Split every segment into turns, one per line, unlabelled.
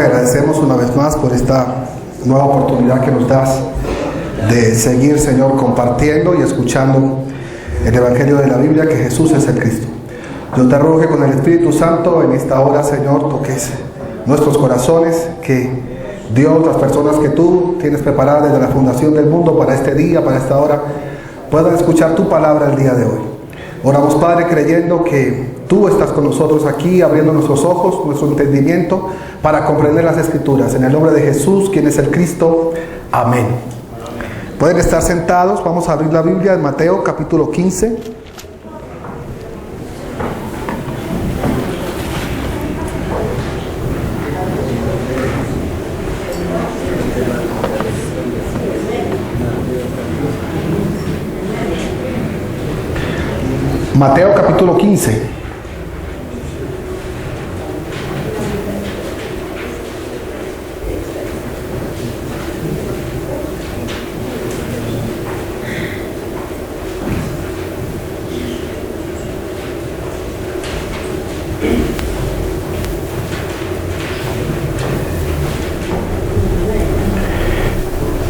Agradecemos una vez más por esta nueva oportunidad que nos das de seguir, Señor, compartiendo y escuchando el Evangelio de la Biblia, que Jesús es el Cristo. Yo te ruego que con el Espíritu Santo en esta hora, Señor, toques nuestros corazones, que Dios, las personas que tú tienes preparadas desde la fundación del mundo para este día, para esta hora, puedan escuchar tu palabra el día de hoy. Oramos, Padre, creyendo que tú estás con nosotros aquí, abriendo nuestros ojos, nuestro entendimiento, para comprender las Escrituras. En el nombre de Jesús, quien es el Cristo. Amén. Pueden estar sentados. Vamos a abrir la Biblia en Mateo capítulo 15. Mateo capítulo 15.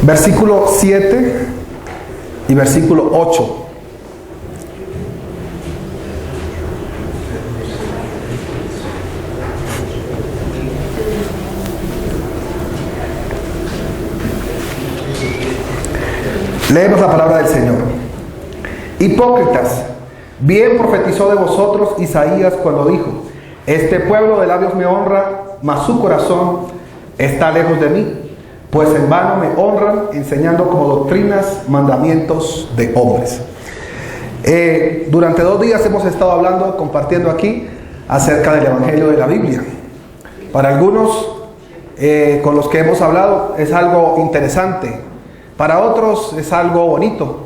Versículo 7 y versículo 8. Leemos la palabra del Señor. Hipócritas, bien profetizó de vosotros Isaías cuando dijo: este pueblo de labios me honra, mas su corazón está lejos de mí, pues en vano me honran, enseñando como doctrinas mandamientos de hombres. Durante 2 días hemos estado hablando, compartiendo aquí acerca del Evangelio de la Biblia. Para algunos con los que hemos hablado es algo interesante, para otros es algo bonito,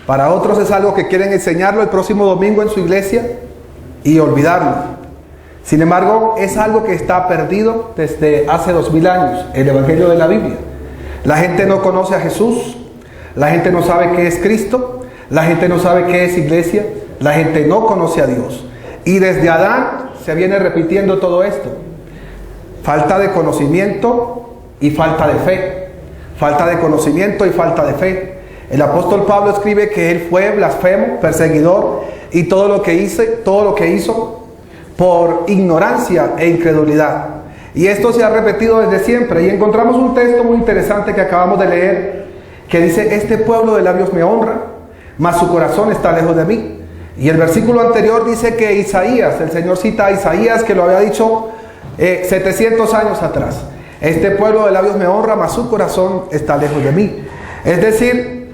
para otros es algo que quieren enseñarlo el próximo domingo en su iglesia y olvidarlo. Sin embargo, es algo que está perdido desde hace 2000 años, el Evangelio de la Biblia. La gente no conoce a Jesús, la gente no sabe qué es Cristo, la gente no sabe qué es iglesia, la gente no conoce a Dios. Y desde Adán se viene repitiendo todo esto. Falta de conocimiento y falta de fe. Falta de conocimiento y falta de fe. El apóstol Pablo escribe que él fue blasfemo, perseguidor, y todo lo que hizo por ignorancia e incredulidad. Y esto se ha repetido desde siempre. Y encontramos un texto muy interesante que acabamos de leer, que dice: este pueblo de labios me honra, mas su corazón está lejos de mí. Y el versículo anterior dice que Isaías, el Señor cita a Isaías, que lo había dicho 700 años atrás: este pueblo de labios me honra, mas su corazón está lejos de mí. Es decir,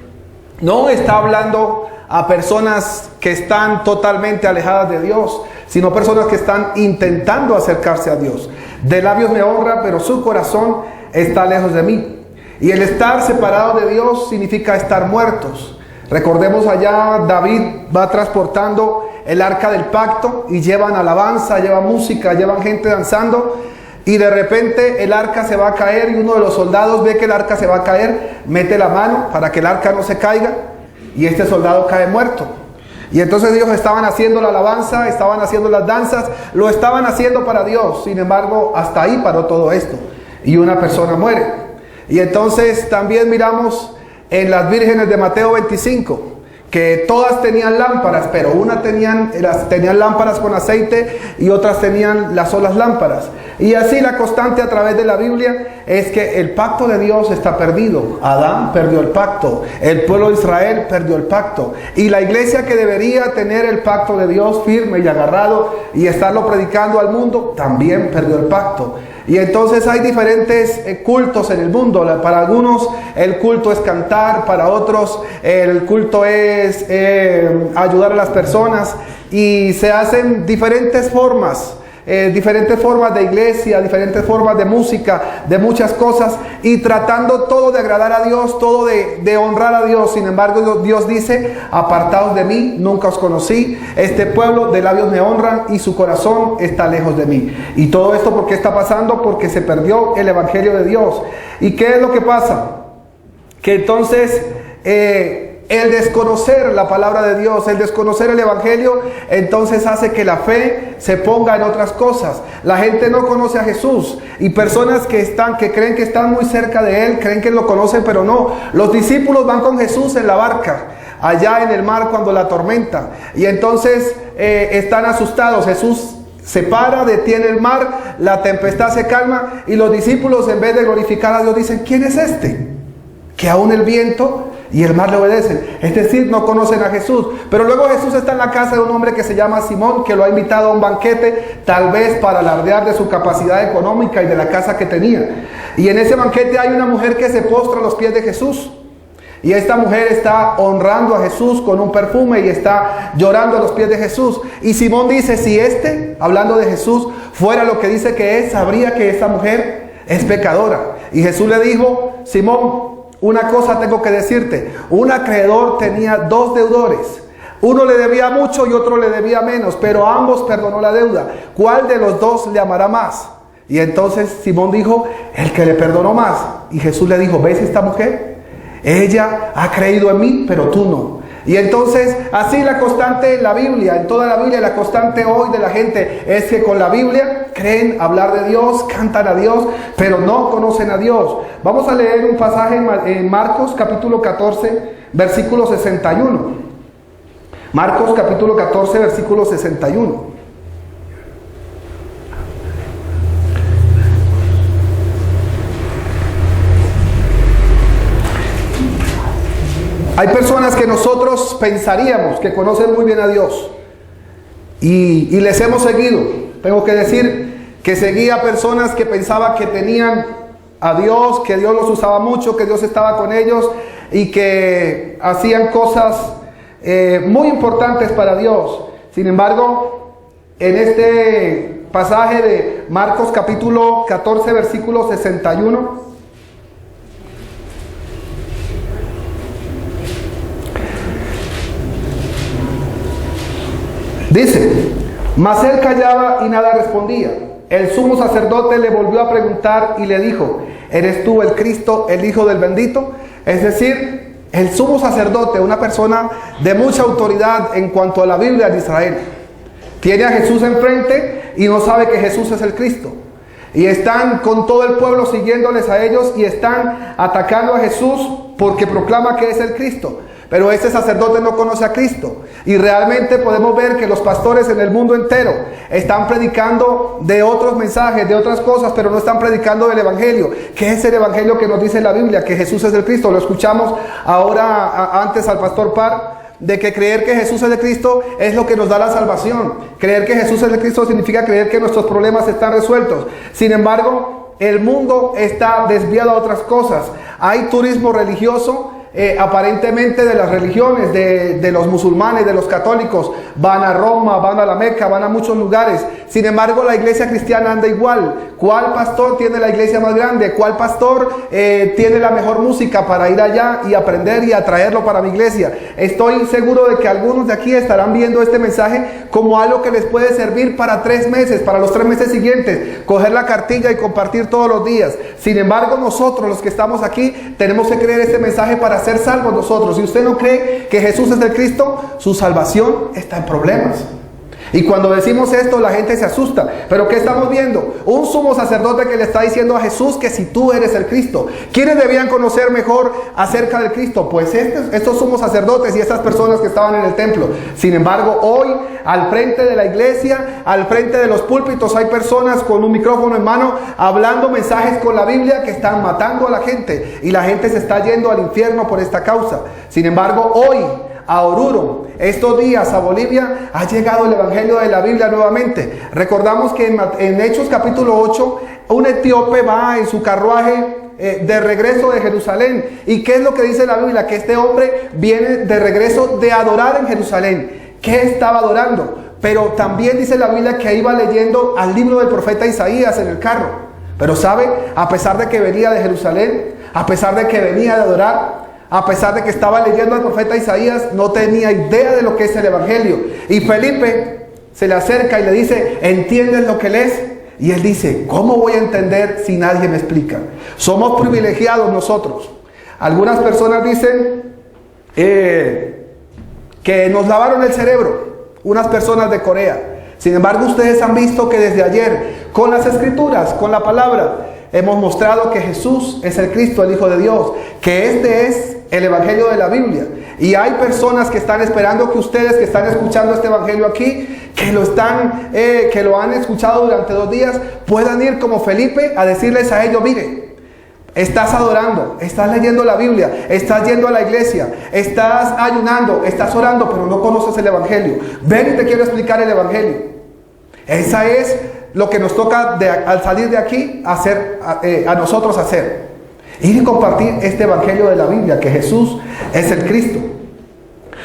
no está hablando a personas que están totalmente alejadas de Dios, sino personas que están intentando acercarse a Dios. De labios me honra, pero su corazón está lejos de mí. Y el estar separado de Dios significa estar muertos. Recordemos allá, David va transportando el arca del pacto y llevan alabanza, llevan música, llevan gente danzando, y de repente el arca se va a caer y uno de los soldados ve que el arca se va a caer, mete la mano para que el arca no se caiga y este soldado cae muerto. Y entonces ellos estaban haciendo la alabanza, estaban haciendo las danzas, lo estaban haciendo para Dios. Sin embargo, hasta ahí paró todo esto y una persona muere. Y entonces también miramos en las vírgenes de Mateo 25, que todas tenían lámparas, pero unas tenían lámparas con aceite y otras tenían las solas lámparas. Y así la constante a través de la Biblia es que el pacto de Dios está perdido. Adán perdió el pacto, el pueblo de Israel perdió el pacto, y la iglesia, que debería tener el pacto de Dios firme y agarrado y estarlo predicando al mundo, también perdió el pacto. Y entonces hay diferentes cultos en el mundo. Para algunos el culto es cantar, para otros el culto es ayudar a las personas, y se hacen diferentes formas de iglesia, diferentes formas de música, de muchas cosas, y tratando todo de agradar a Dios, todo de honrar a Dios. Sin embargo, Dios dice: apartaos de mí, nunca os conocí. Este pueblo de labios me honran y su corazón está lejos de mí. Y todo esto, ¿por qué está pasando? Porque se perdió el Evangelio de Dios. ¿Y qué es lo que pasa? Que entonces el desconocer la palabra de Dios, el desconocer el Evangelio, entonces hace que la fe se ponga en otras cosas. La gente no conoce a Jesús, y personas que creen que están muy cerca de Él, creen que lo conocen, pero no. Los discípulos van con Jesús en la barca, allá en el mar cuando la tormenta, y entonces están asustados. Jesús se para, detiene el mar, la tempestad se calma, y los discípulos, en vez de glorificar a Dios, dicen: ¿quién es este? Que aún el viento y el mar le obedecen. Es decir, no conocen a Jesús. Pero luego Jesús está en la casa de un hombre que se llama Simón, que lo ha invitado a un banquete, tal vez para alardear de su capacidad económica y de la casa que tenía. Y en ese banquete hay una mujer que se postra a los pies de Jesús. Y esta mujer está honrando a Jesús con un perfume y está llorando a los pies de Jesús. Y Simón dice: si hablando de Jesús, fuera lo que dice que es, sabría que esta mujer es pecadora. Y Jesús le dijo: Simón, una cosa tengo que decirte. Un acreedor tenía 2 deudores. Uno le debía mucho y otro le debía menos, pero a ambos perdonó la deuda. ¿Cuál de los 2 le amará más? Y entonces Simón dijo: el que le perdonó más. Y Jesús le dijo: ¿ves esta mujer? Ella ha creído en mí, pero tú no. Y entonces, así la constante en la Biblia, en toda la Biblia, la constante hoy de la gente es que con la Biblia creen hablar de Dios, cantan a Dios, pero no conocen a Dios. Vamos a leer un pasaje en Marcos capítulo 14, versículo 61. Marcos capítulo 14, versículo 61. Hay personas que nosotros pensaríamos que conocen muy bien a Dios y les hemos seguido. Tengo que decir que seguía a personas que pensaban que tenían a Dios, que Dios los usaba mucho, que Dios estaba con ellos y que hacían cosas muy importantes para Dios. Sin embargo, en este pasaje de Marcos capítulo 14, versículo 61, dice: mas él callaba y nada respondía. El sumo sacerdote le volvió a preguntar y le dijo: ¿eres tú el Cristo, el Hijo del bendito? Es decir, el sumo sacerdote, una persona de mucha autoridad en cuanto a la Biblia de Israel, tiene a Jesús enfrente y no sabe que Jesús es el Cristo. Y están con todo el pueblo siguiéndoles a ellos y están atacando a Jesús porque proclama que es el Cristo. Pero este sacerdote no conoce a Cristo. Y realmente podemos ver que los pastores en el mundo entero están predicando de otros mensajes, de otras cosas, pero no están predicando del Evangelio. ¿Qué es el Evangelio que nos dice la Biblia? Que Jesús es el Cristo. Lo escuchamos ahora antes al pastor Par, de que creer que Jesús es el Cristo es lo que nos da la salvación. Creer que Jesús es el Cristo significa creer que nuestros problemas están resueltos. Sin embargo, el mundo está desviado a otras cosas. Hay turismo religioso. Aparentemente de las religiones, de los musulmanes, de los católicos, van a Roma, van a la Meca, van a muchos lugares. Sin embargo, la iglesia cristiana anda igual. ¿Cuál pastor tiene la iglesia más grande? ¿Cuál pastor tiene la mejor música para ir allá y aprender y atraerlo para mi iglesia? Estoy seguro de que algunos de aquí estarán viendo este mensaje como algo que les puede servir para 3 meses, para los 3 meses siguientes, coger la cartilla y compartir todos los días. Sin embargo, nosotros los que estamos aquí tenemos que creer este mensaje para ser salvos nosotros. Si usted no cree que Jesús es el Cristo, su salvación está en problemas. Y cuando decimos esto, la gente se asusta. Pero ¿qué estamos viendo? Un sumo sacerdote que le está diciendo a Jesús que si tú eres el Cristo. ¿Quiénes debían conocer mejor acerca del Cristo? Pues estos sumos sacerdotes y estas personas que estaban en el templo. Sin embargo, hoy, al frente de la iglesia, al frente de los púlpitos, hay personas con un micrófono en mano hablando mensajes con la Biblia que están matando a la gente. Y la gente se está yendo al infierno por esta causa. Sin embargo, hoy, a Oruro, estos días a Bolivia, ha llegado el Evangelio de la Biblia nuevamente. Recordamos que en Hechos capítulo 8, un etíope va en su carruaje de regreso de Jerusalén. ¿Y qué es lo que dice la Biblia? Que este hombre viene de regreso de adorar en Jerusalén. ¿Qué estaba adorando? Pero también dice la Biblia que iba leyendo al libro del profeta Isaías en el carro. Pero ¿sabe? A pesar de que venía de Jerusalén, a pesar de que venía de adorar, a pesar de que estaba leyendo al profeta Isaías, no tenía idea de lo que es el Evangelio. Y Felipe se le acerca y le dice: ¿entiendes lo que lees? Y él dice: ¿cómo voy a entender si nadie me explica? Somos privilegiados nosotros. Algunas personas dicen que nos lavaron el cerebro, unas personas de Corea. Sin embargo, ustedes han visto que desde ayer, con las escrituras, con la palabra, hemos mostrado que Jesús es el Cristo, el Hijo de Dios, que este es el Evangelio de la Biblia. Y hay personas que están esperando que ustedes que están escuchando este Evangelio aquí, que lo han escuchado durante 2 días, puedan ir como Felipe a decirles a ellos: mire, estás adorando, estás leyendo la Biblia, estás yendo a la iglesia, estás ayunando, estás orando, pero no conoces el Evangelio. Ven y te quiero explicar el Evangelio. Esa es lo que nos toca al salir de aquí a nosotros hacer. Ir y compartir este Evangelio de la Biblia, que Jesús es el Cristo.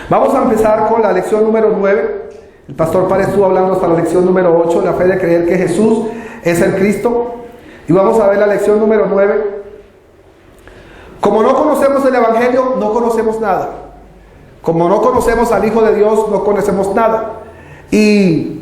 Vamos a empezar con la lección número 9. El pastor Párez estuvo hablando hasta la lección número 8, la fe de creer que Jesús es el Cristo. Y vamos a ver la lección número 9. Como no conocemos el Evangelio, no conocemos nada. Como no conocemos al Hijo de Dios, no conocemos nada. ¿Y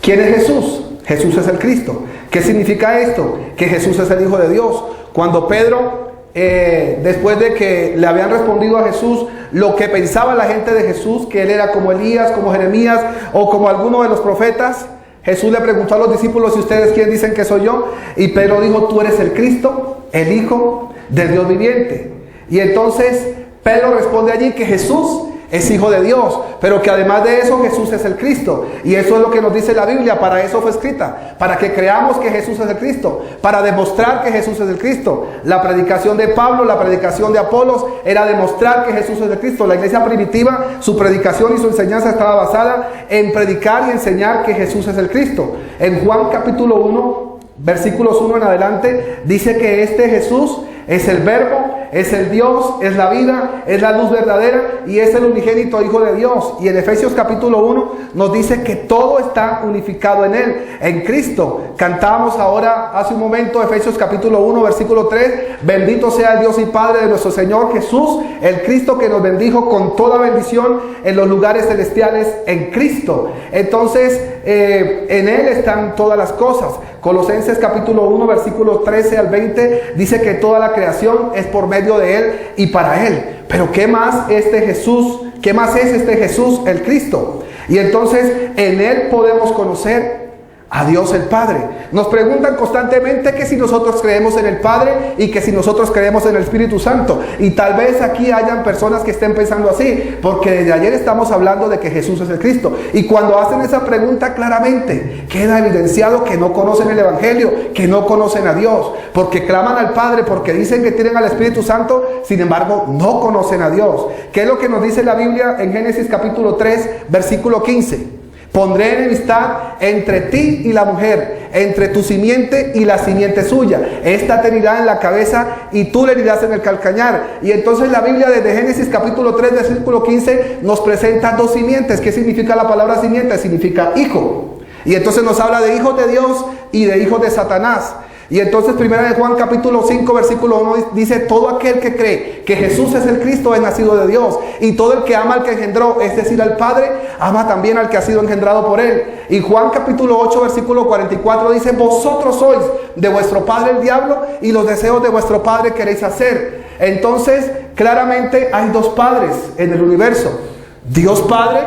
quién es Jesús? Jesús es el Cristo. ¿Qué significa esto? Que Jesús es el Hijo de Dios. Cuando Pedro, después de que le habían respondido a Jesús lo que pensaba la gente de Jesús, que él era como Elías, como Jeremías o como alguno de los profetas, Jesús le preguntó a los discípulos: ¿y ustedes quién dicen que soy yo? Y Pedro dijo: tú eres el Cristo, el Hijo del Dios viviente. Y entonces Pedro responde allí que Jesús es Hijo de Dios, pero que además de eso Jesús es el Cristo. Y eso es lo que nos dice la Biblia. Para eso fue escrita, para que creamos que Jesús es el Cristo, para demostrar que Jesús es el Cristo. La predicación de Pablo, la predicación de Apolos, era demostrar que Jesús es el Cristo. La iglesia primitiva, su predicación y su enseñanza estaba basada en predicar y enseñar que Jesús es el Cristo. En Juan capítulo 1, versículos 1 en adelante, dice que este Jesús es el Verbo, es el Dios, es la vida, es la luz verdadera y es el unigénito Hijo de Dios. Y en Efesios capítulo 1 nos dice que todo está unificado en Él, en Cristo. Cantábamos ahora hace un momento Efesios capítulo 1 versículo 3: bendito sea el Dios y Padre de nuestro Señor Jesús, el Cristo, que nos bendijo con toda bendición en los lugares celestiales en Cristo. Entonces en Él están todas las cosas. Colosenses capítulo 1 versículos 13 al 20 dice que toda la creación es por medio de Él y para Él. Pero ¿qué más este Jesús? ¿Qué más es este Jesús, el Cristo? Y entonces en Él podemos conocer a Dios el Padre. Nos preguntan constantemente que si nosotros creemos en el Padre y que si nosotros creemos en el Espíritu Santo. Y tal vez aquí hayan personas que estén pensando así, porque desde ayer estamos hablando de que Jesús es el Cristo. Y cuando hacen esa pregunta, claramente queda evidenciado que no conocen el Evangelio, que no conocen a Dios, porque claman al Padre, porque dicen que tienen al Espíritu Santo, sin embargo no conocen a Dios. ¿Qué es lo que nos dice la Biblia en Génesis capítulo 3 versículo 15? Pondré enemistad entre ti y la mujer, entre tu simiente y la simiente suya. Esta te herirá en la cabeza y tú le herirás en el calcañar. Y entonces la Biblia desde Génesis capítulo 3 versículo 15 nos presenta 2 simientes. ¿Qué significa la palabra simiente? Significa hijo. Y entonces nos habla de hijos de Dios y de hijos de Satanás. Y entonces primera de Juan capítulo 5 versículo 1 dice: todo aquel que cree que Jesús es el Cristo es nacido de Dios, y todo el que ama al que engendró, es decir, al Padre, ama también al que ha sido engendrado por Él. Y Juan capítulo 8 versículo 44 dice: vosotros sois de vuestro padre el diablo, y los deseos de vuestro padre queréis hacer. Entonces claramente hay 2 padres en el universo: Dios Padre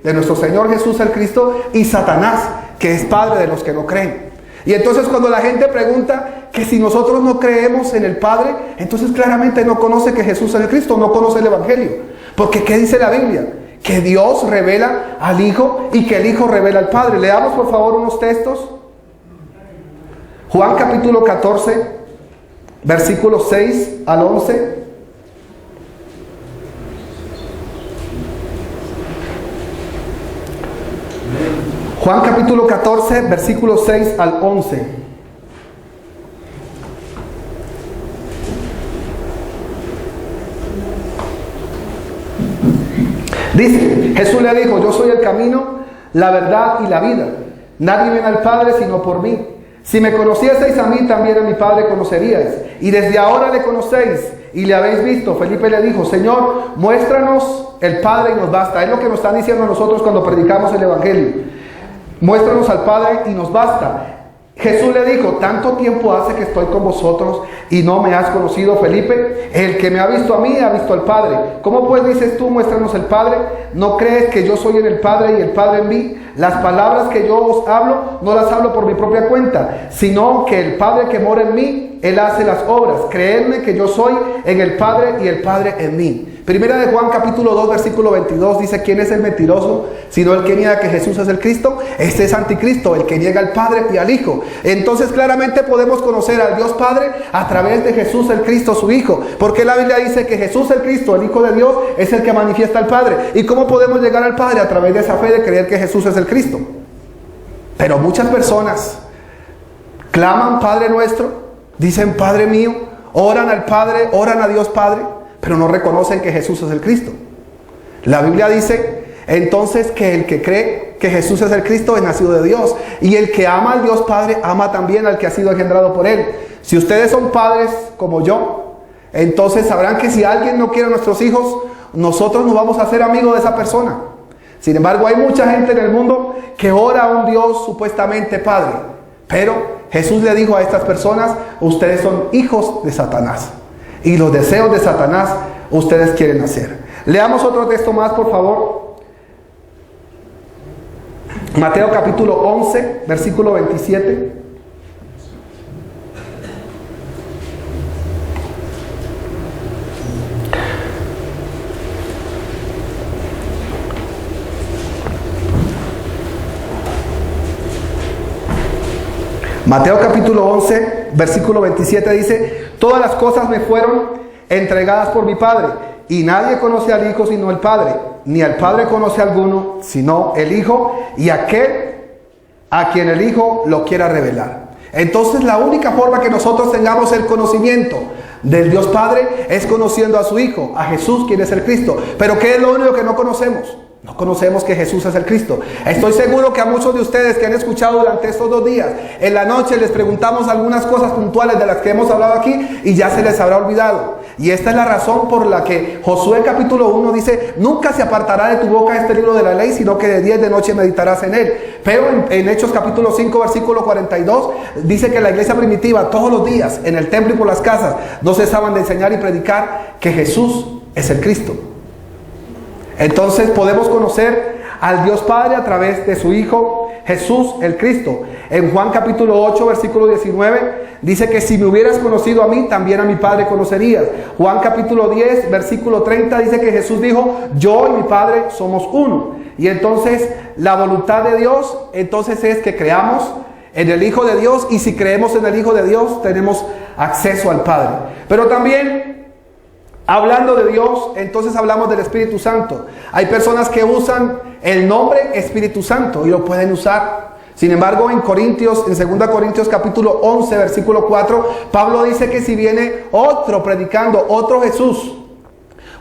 de nuestro Señor Jesús el Cristo, y Satanás, que es padre de los que no creen. Y entonces cuando la gente pregunta que si nosotros no creemos en el Padre, entonces claramente no conoce que Jesús es el Cristo, no conoce el Evangelio. Porque ¿qué dice la Biblia? Que Dios revela al Hijo y que el Hijo revela al Padre. Leamos por favor unos textos. Juan capítulo 14, versículos 6 al 11. Juan capítulo 14, versículos 6 al 11. Dice, Jesús le dijo: yo soy el camino, la verdad y la vida. Nadie viene al Padre sino por mí. Si me conocieseis a mí, también a mi Padre conoceríais. Y desde ahora le conocéis y le habéis visto. Felipe le dijo: Señor, muéstranos el Padre y nos basta. Es lo que nos están diciendo a nosotros cuando predicamos el Evangelio. Muéstranos al Padre y nos basta. Jesús le dijo: tanto tiempo hace que estoy con vosotros y no me has conocido, Felipe. El que me ha visto a mí ha visto al Padre. ¿Cómo pues dices tú, muéstranos el Padre? ¿No crees que yo soy en el Padre y el Padre en mí? Las palabras que yo os hablo, no las hablo por mi propia cuenta, sino que el Padre que mora en mí, Él hace las obras. Creedme que yo soy en el Padre y el Padre en mí. Primera de Juan capítulo 2 versículo 22 dice: ¿quién es el mentiroso sino el que niega que Jesús es el Cristo? Este es anticristo, el que niega al Padre y al Hijo. Entonces claramente podemos conocer al Dios Padre a través de Jesús el Cristo, su Hijo, porque la Biblia dice que Jesús el Cristo, el Hijo de Dios, es el que manifiesta al Padre. ¿Y cómo podemos llegar al Padre? A través de esa fe de creer que Jesús es el Cristo. Pero muchas personas claman Padre nuestro, dicen Padre mío, oran al Padre, oran a Dios Padre, pero no reconocen que Jesús es el Cristo. La Biblia dice entonces que el que cree que Jesús es el Cristo es nacido de Dios, y el que ama al Dios Padre ama también al que ha sido engendrado por Él. Si ustedes son padres como yo, entonces sabrán que si alguien no quiere a nuestros hijos, nosotros nos vamos a hacer amigos de esa persona. Sin embargo, hay mucha gente en el mundo que ora a un Dios supuestamente Padre, pero Jesús le dijo a estas personas: ustedes son hijos de Satanás, y los deseos de Satanás ustedes quieren hacer. Leamos otro texto más, por favor. Mateo capítulo 11, versículo 27. Mateo capítulo 11, versículo 27 dice: todas las cosas me fueron entregadas por mi Padre, y nadie conoce al Hijo sino el Padre, ni al Padre conoce a alguno sino el Hijo, y aquel a quien el Hijo lo quiera revelar. Entonces la única forma que nosotros tengamos el conocimiento del Dios Padre es conociendo a su Hijo, a Jesús, quien es el Cristo. Pero ¿qué es lo único que no conocemos? No conocemos que Jesús es el Cristo. Estoy seguro que a muchos de ustedes que han escuchado durante estos 2 días, en la noche les preguntamos algunas cosas puntuales de las que hemos hablado aquí y ya se les habrá olvidado. Y esta es la razón por la que Josué capítulo 1 dice: nunca se apartará de tu boca este libro de la ley, sino que de día y de noche meditarás en él. Pero en Hechos capítulo 5 versículo 42 dice que la iglesia primitiva todos los días en el templo y por las casas no cesaban de enseñar y predicar que Jesús es el Cristo. Entonces podemos conocer al Dios Padre a través de su Hijo Jesús el Cristo. En Juan capítulo 8 versículo 19 dice que si me hubieras conocido a mí, también a mi Padre conocerías. Juan capítulo 10 versículo 30 dice que Jesús dijo: yo y mi Padre somos uno. Y entonces la voluntad de Dios entonces es que creamos en el Hijo de Dios, y si creemos en el Hijo de Dios tenemos acceso al Padre. Pero también, hablando de Dios, entonces hablamos del Espíritu Santo. Hay personas que usan el nombre Espíritu Santo y lo pueden usar. Sin embargo, en 2 Corintios capítulo 11, versículo 4, Pablo dice que si viene otro predicando otro Jesús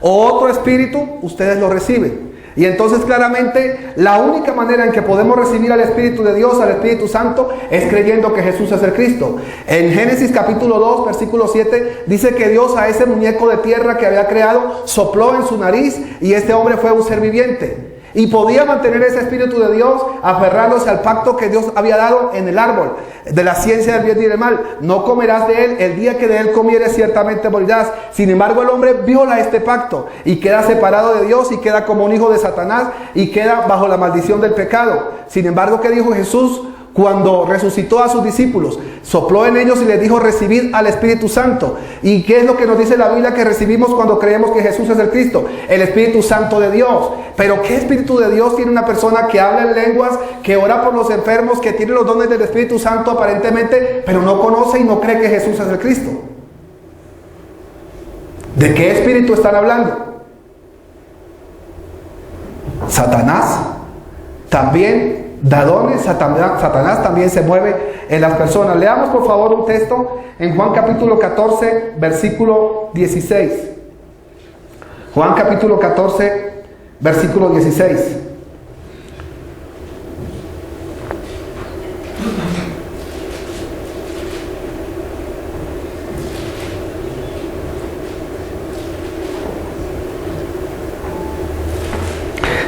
o otro Espíritu, ustedes lo reciben. Y entonces claramente la única manera en que podemos recibir al Espíritu de Dios, al Espíritu Santo, es creyendo que Jesús es el Cristo. En Génesis capítulo 2 versículo 7 dice que Dios a ese muñeco de tierra que había creado sopló en su nariz, y este hombre fue un ser viviente. Y podía mantener ese Espíritu de Dios aferrándose al pacto que Dios había dado en el árbol de la ciencia del bien y del mal. No comerás de él, el día que de él comieres ciertamente morirás. Sin embargo, el hombre viola este pacto y queda separado de Dios y queda como un hijo de Satanás y queda bajo la maldición del pecado. Sin embargo, ¿qué dijo Jesús cuando resucitó a sus discípulos? Sopló en ellos y les dijo: recibid al Espíritu Santo. ¿Y qué es lo que nos dice la Biblia que recibimos cuando creemos que Jesús es el Cristo? El Espíritu Santo de Dios. Pero ¿qué Espíritu de Dios tiene una persona que habla en lenguas, que ora por los enfermos, que tiene los dones del Espíritu Santo aparentemente, pero no conoce y no cree que Jesús es el Cristo? ¿De qué espíritu están hablando? Satanás también da dones. Satanás también se mueve en las personas. Leamos por favor un texto en Juan capítulo 14 versículo 16. Juan capítulo 14 versículo 16.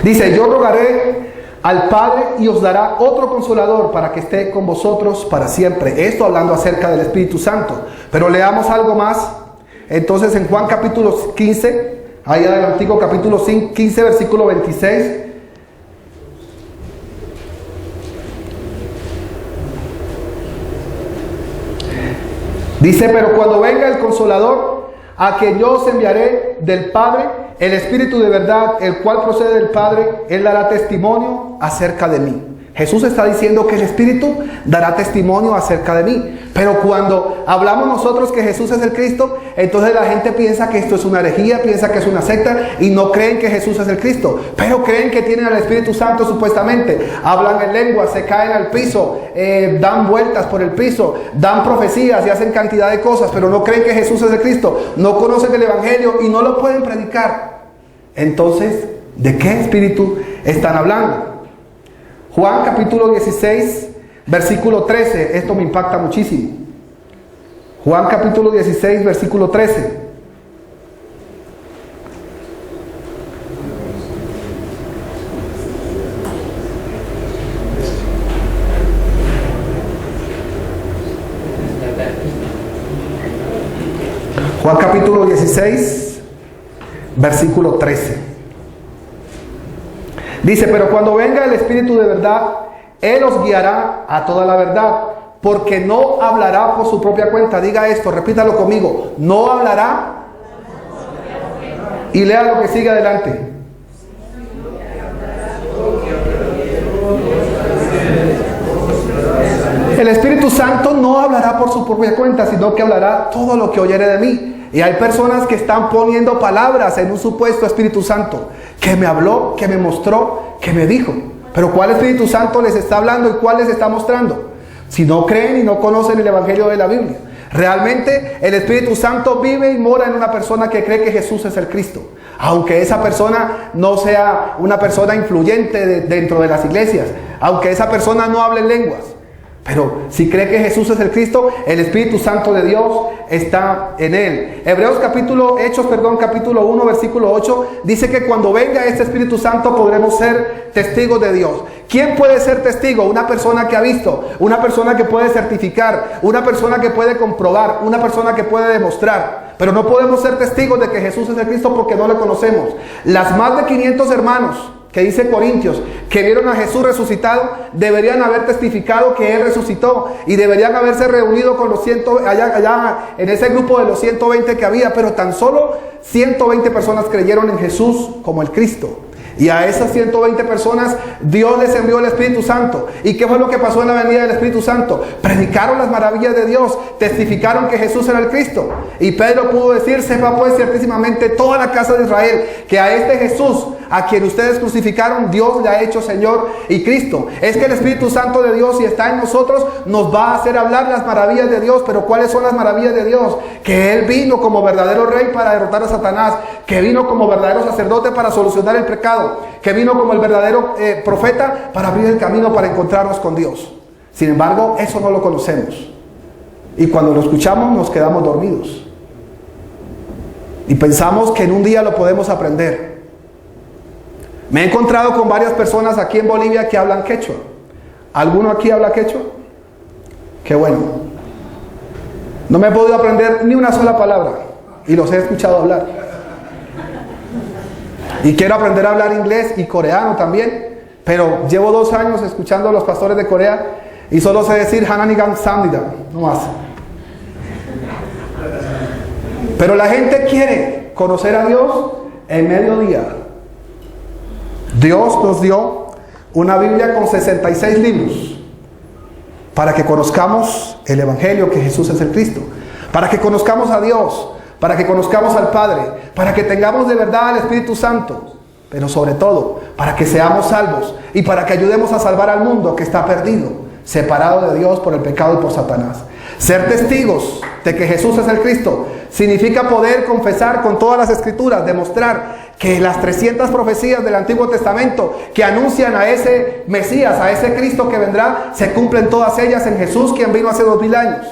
Dice: yo rogaré al Padre y os dará otro consolador para que esté con vosotros para siempre. Esto hablando acerca del Espíritu Santo. Pero leamos algo más. Entonces en Juan capítulo 15, ahí adelantico, capítulo 15, versículo 26. Dice, pero cuando venga el Consolador, a quien yo os enviaré del Padre, el Espíritu de verdad, el cual procede del Padre, Él dará testimonio acerca de mí. Jesús está diciendo que el Espíritu dará testimonio acerca de mí. Pero cuando hablamos nosotros que Jesús es el Cristo, entonces la gente piensa que esto es una herejía, piensa que es una secta y no creen que Jesús es el Cristo. Pero creen que tienen al Espíritu Santo supuestamente. Hablan en lengua, se caen al piso, dan vueltas por el piso, dan profecías y hacen cantidad de cosas, pero no creen que Jesús es el Cristo. No conocen el Evangelio y no lo pueden predicar. Entonces, ¿de qué Espíritu están hablando? Juan capítulo 16, versículo 13. Esto me impacta muchísimo. Juan capítulo 16, versículo 13. Juan capítulo 16, versículo 13. Dice, pero cuando venga el Espíritu de verdad, Él os guiará a toda la verdad, porque no hablará por su propia cuenta. Diga esto, repítalo conmigo. No hablará. Y lea lo que sigue adelante. El Espíritu Santo no hablará por su propia cuenta, sino que hablará todo lo que oyere de mí. Y hay personas que están poniendo palabras en un supuesto Espíritu Santo, que me habló, que me mostró, que me dijo. Pero ¿cuál Espíritu Santo les está hablando y cuál les está mostrando? Si no creen y no conocen el Evangelio de la Biblia. Realmente el Espíritu Santo vive y mora en una persona que cree que Jesús es el Cristo. Aunque esa persona no sea una persona influyente dentro de las iglesias. Aunque esa persona no hable lenguas. Pero si cree que Jesús es el Cristo, el Espíritu Santo de Dios está en él. Hechos capítulo 1, versículo 8, dice que cuando venga este Espíritu Santo podremos ser testigos de Dios. ¿Quién puede ser testigo? Una persona que ha visto, una persona que puede certificar, una persona que puede comprobar, una persona que puede demostrar. Pero no podemos ser testigos de que Jesús es el Cristo porque no le conocemos. Las más de 500 hermanos que dice Corintios, que vieron a Jesús resucitado, deberían haber testificado que Él resucitó y deberían haberse reunido con los allá en ese grupo de los 120 que había, pero tan solo 120 personas creyeron en Jesús como el Cristo. Y a esas 120 personas Dios les envió el Espíritu Santo. ¿Y qué fue lo que pasó en la venida del Espíritu Santo? Predicaron las maravillas de Dios, testificaron que Jesús era el Cristo. Y Pedro pudo decir, sepa pues ciertísimamente toda la casa de Israel, que a este Jesús, a quien ustedes crucificaron, Dios le ha hecho Señor y Cristo. Es que el Espíritu Santo de Dios, si está en nosotros, nos va a hacer hablar las maravillas de Dios. Pero ¿cuáles son las maravillas de Dios? Que Él vino como verdadero rey para derrotar a Satanás, que vino como verdadero sacerdote para solucionar el pecado, que vino como el verdadero profeta para abrir el camino para encontrarnos con Dios. Sin embargo, eso no lo conocemos. Y cuando lo escuchamos nos quedamos dormidos. Y pensamos que en un día lo podemos aprender. Me he encontrado con varias personas aquí en Bolivia que hablan quechua. ¿Alguno aquí habla quechua? Qué bueno. No me he podido aprender ni una sola palabra. Y los he escuchado hablar. Y quiero aprender a hablar inglés y coreano también. Pero llevo 2 años escuchando a los pastores de Corea y solo sé decir Hananigan Samnida, no más. Pero la gente quiere conocer a Dios en mediodía. Dios nos dio una Biblia con 66 libros para que conozcamos el Evangelio, que Jesús es el Cristo, para que conozcamos a Dios, para que conozcamos al Padre, para que tengamos de verdad al Espíritu Santo, pero sobre todo para que seamos salvos y para que ayudemos a salvar al mundo que está perdido, separado de Dios por el pecado y por Satanás. Ser testigos de que Jesús es el Cristo significa poder confesar con todas las Escrituras, demostrar que las 300 profecías del Antiguo Testamento que anuncian a ese Mesías, a ese Cristo que vendrá, se cumplen todas ellas en Jesús, quien vino hace 2000 años.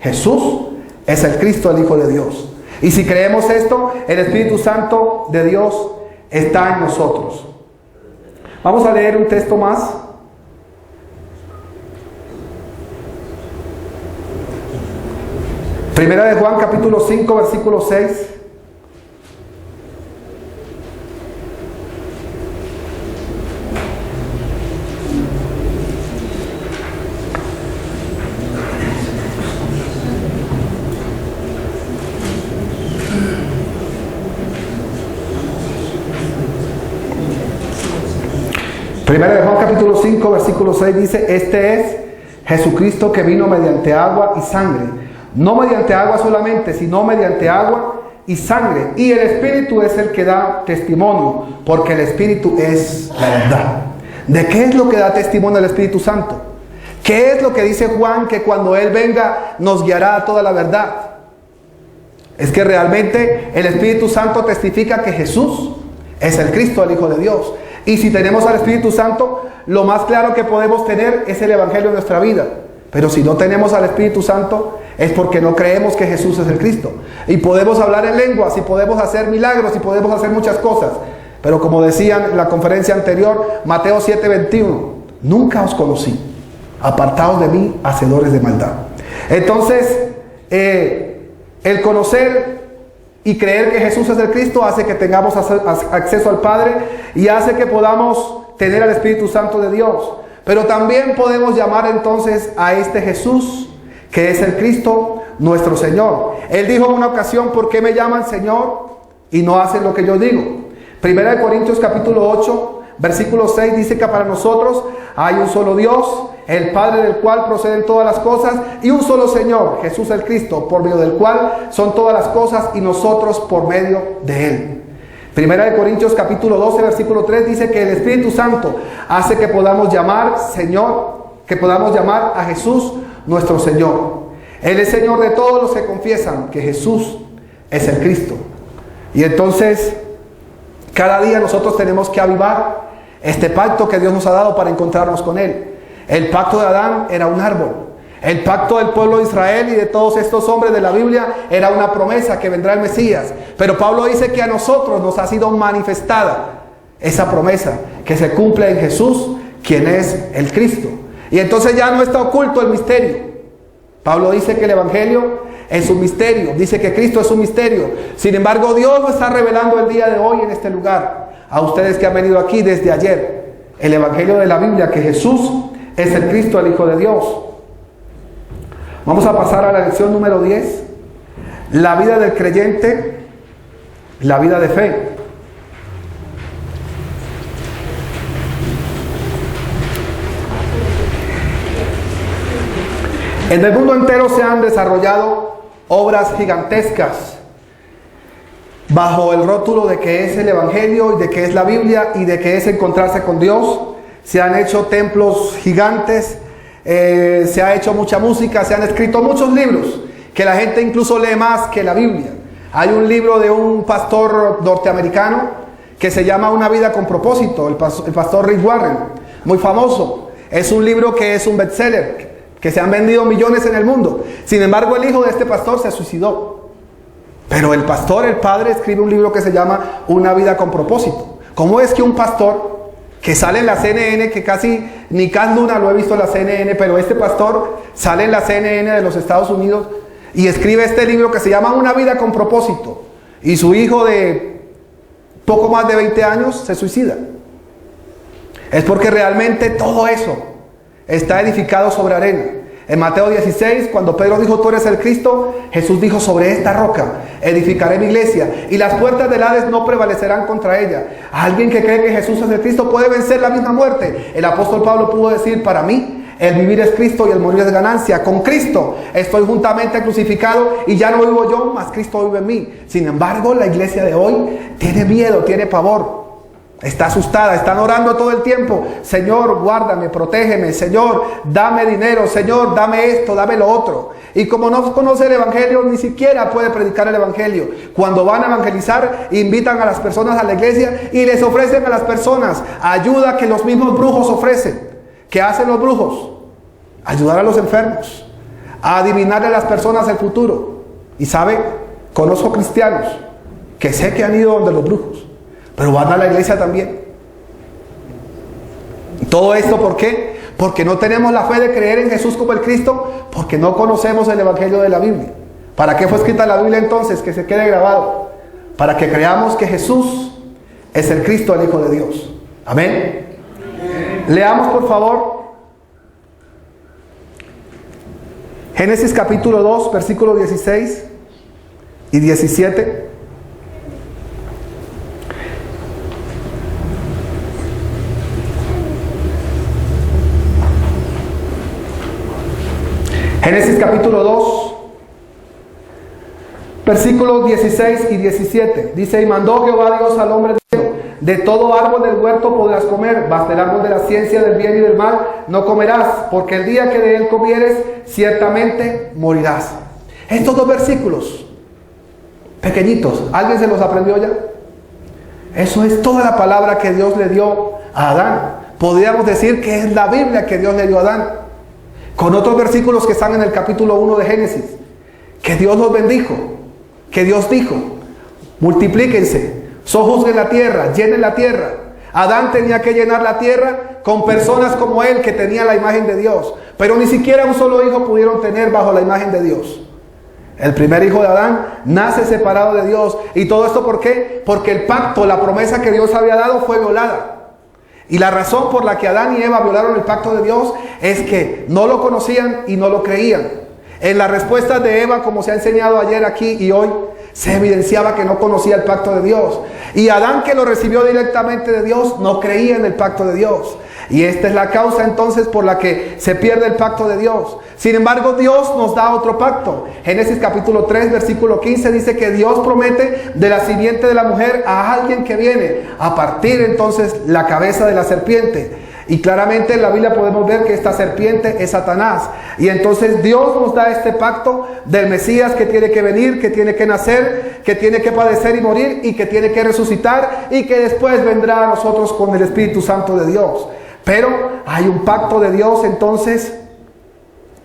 Jesús es el Cristo, el Hijo de Dios. Y si creemos esto, el Espíritu Santo de Dios está en nosotros. Vamos a leer un texto más. Primera de Juan, capítulo 5, versículo 6. Primera de Juan capítulo 5 versículo 6 dice: este es Jesucristo que vino mediante agua y sangre, no mediante agua solamente, sino mediante agua y sangre, y el Espíritu es el que da testimonio, porque el Espíritu es la verdad. ¿De qué es lo que da testimonio el Espíritu Santo? ¿Qué es lo que dice Juan? Que cuando Él venga nos guiará a toda la verdad. Es que realmente el Espíritu Santo testifica que Jesús es el Cristo, el Hijo de Dios. Y si tenemos al Espíritu Santo, lo más claro que podemos tener es el Evangelio en nuestra vida. Pero si no tenemos al Espíritu Santo, es porque no creemos que Jesús es el Cristo. Y podemos hablar en lenguas, y podemos hacer milagros, y podemos hacer muchas cosas. Pero como decían en la conferencia anterior, Mateo 7:21, nunca os conocí, apartaos de mí, hacedores de maldad. Entonces, el conocer y creer que Jesús es el Cristo hace que tengamos acceso al Padre y hace que podamos tener al Espíritu Santo de Dios. Pero también podemos llamar entonces a este Jesús, que es el Cristo, nuestro Señor. Él dijo en una ocasión: ¿por qué me llaman Señor y no hacen lo que yo digo? Primera de Corintios capítulo 8, versículo 6 dice que para nosotros hay un solo Dios, el Padre del cual proceden todas las cosas, y un solo Señor, Jesús el Cristo, por medio del cual son todas las cosas, y nosotros por medio de Él. Primera de Corintios capítulo 12, versículo 3 dice que el Espíritu Santo hace que podamos llamar Señor, que podamos llamar a Jesús nuestro Señor. Él es Señor de todos los que confiesan que Jesús es el Cristo. Y entonces, cada día nosotros tenemos que avivar este pacto que Dios nos ha dado para encontrarnos con Él. El pacto de Adán era un árbol. El pacto del pueblo de Israel y de todos estos hombres de la Biblia era una promesa que vendrá el Mesías. Pero Pablo dice que a nosotros nos ha sido manifestada esa promesa que se cumple en Jesús, quien es el Cristo. Y entonces ya no está oculto el misterio. Pablo dice que el Evangelio es un misterio. Dice que Cristo es un misterio. Sin embargo, Dios lo está revelando el día de hoy en este lugar. A ustedes que han venido aquí desde ayer. El Evangelio de la Biblia, que Jesús es el Cristo, el Hijo de Dios. Vamos a pasar a la lección número 10. La vida del creyente, la vida de fe. En el mundo entero se han desarrollado obras gigantescas bajo el rótulo de que es el Evangelio y de que es la Biblia y de que es encontrarse con Dios. Se han hecho templos gigantes, se ha hecho mucha música, se han escrito muchos libros que la gente incluso lee más que la Biblia. Hay un libro de un pastor norteamericano que se llama Una vida con propósito, el pastor Rick Warren, muy famoso. Es un libro que es un bestseller, que se han vendido millones en el mundo. Sin embargo, el hijo de este pastor se suicidó. Pero el pastor, el padre, escribe un libro que se llama Una vida con propósito. ¿Cómo es que un pastor que sale en la CNN, que casi ni Cas Luna lo he visto en la CNN, pero este pastor sale en la CNN de los Estados Unidos y escribe este libro que se llama Una vida con propósito, y su hijo de poco más de 20 años se suicida? Es porque realmente todo eso está edificado sobre arena. En Mateo 16, cuando Pedro dijo: tú eres el Cristo, Jesús dijo: sobre esta roca edificaré mi iglesia, y las puertas del Hades no prevalecerán contra ella. Alguien que cree que Jesús es el Cristo puede vencer la misma muerte. El apóstol Pablo pudo decir: para mí el vivir es Cristo y el morir es ganancia. Con Cristo estoy juntamente crucificado, y ya no vivo yo, mas Cristo vive en mí. Sin embargo, la iglesia de hoy tiene miedo, tiene pavor. Está asustada, están orando todo el tiempo: Señor, guárdame, protégeme, Señor, dame dinero, Señor, dame esto, dame lo otro. Y como no conoce el Evangelio, ni siquiera puede predicar el Evangelio. Cuando van a evangelizar, invitan a las personas a la iglesia y les ofrecen a las personas ayuda que los mismos brujos ofrecen. ¿Qué hacen los brujos? Ayudar a los enfermos, a adivinarle a las personas el futuro. Y sabe, conozco cristianos que sé que han ido donde los brujos, pero van a la iglesia también. Todo esto, ¿por qué? Porque no tenemos la fe de creer en Jesús como el Cristo, porque no conocemos el Evangelio de la Biblia. ¿Para qué fue escrita la Biblia entonces? Que se quede grabado. Para que creamos que Jesús es el Cristo, el Hijo de Dios. Amén. Leamos por favor Génesis capítulo 2, versículos 16 y 17. Génesis capítulo 2, versículos 16 y 17. Dice: y mandó Jehová Dios al hombre diciendo: de todo árbol del huerto podrás comer, mas del árbol de la ciencia del bien y del mal no comerás, porque el día que de él comieres, ciertamente morirás. Estos dos versículos pequeñitos, ¿alguien se los aprendió ya? Eso es toda la palabra que Dios le dio a Adán. Podríamos decir que es la Biblia que Dios le dio a Adán, con otros versículos que están en el capítulo 1 de Génesis, que Dios los bendijo, que Dios dijo: multiplíquense, sojuzguen la tierra, llenen la tierra. Adán tenía que llenar la tierra con personas como él, que tenían la imagen de Dios, pero ni siquiera un solo hijo pudieron tener bajo la imagen de Dios. El primer hijo de Adán nace separado de Dios. ¿Y todo esto por qué? Porque el pacto, la promesa que Dios había dado, fue violada. Y la razón por la que Adán y Eva violaron el pacto de Dios es que no lo conocían y no lo creían. En la respuesta de Eva, como se ha enseñado ayer, aquí y hoy, se evidenciaba que no conocía el pacto de Dios. Y Adán, que lo recibió directamente de Dios, no creía en el pacto de Dios. Y esta es la causa entonces por la que se pierde el pacto de Dios. Sin embargo, Dios nos da otro pacto. Génesis capítulo 3, versículo 15 dice que Dios promete de la simiente de la mujer a alguien que viene a partir entonces la cabeza de la serpiente. Y claramente en la Biblia podemos ver que esta serpiente es Satanás. Y entonces Dios nos da este pacto del Mesías que tiene que venir, que tiene que nacer, que tiene que padecer y morir, y que tiene que resucitar, y que después vendrá a nosotros con el Espíritu Santo de Dios. Pero hay un pacto de Dios entonces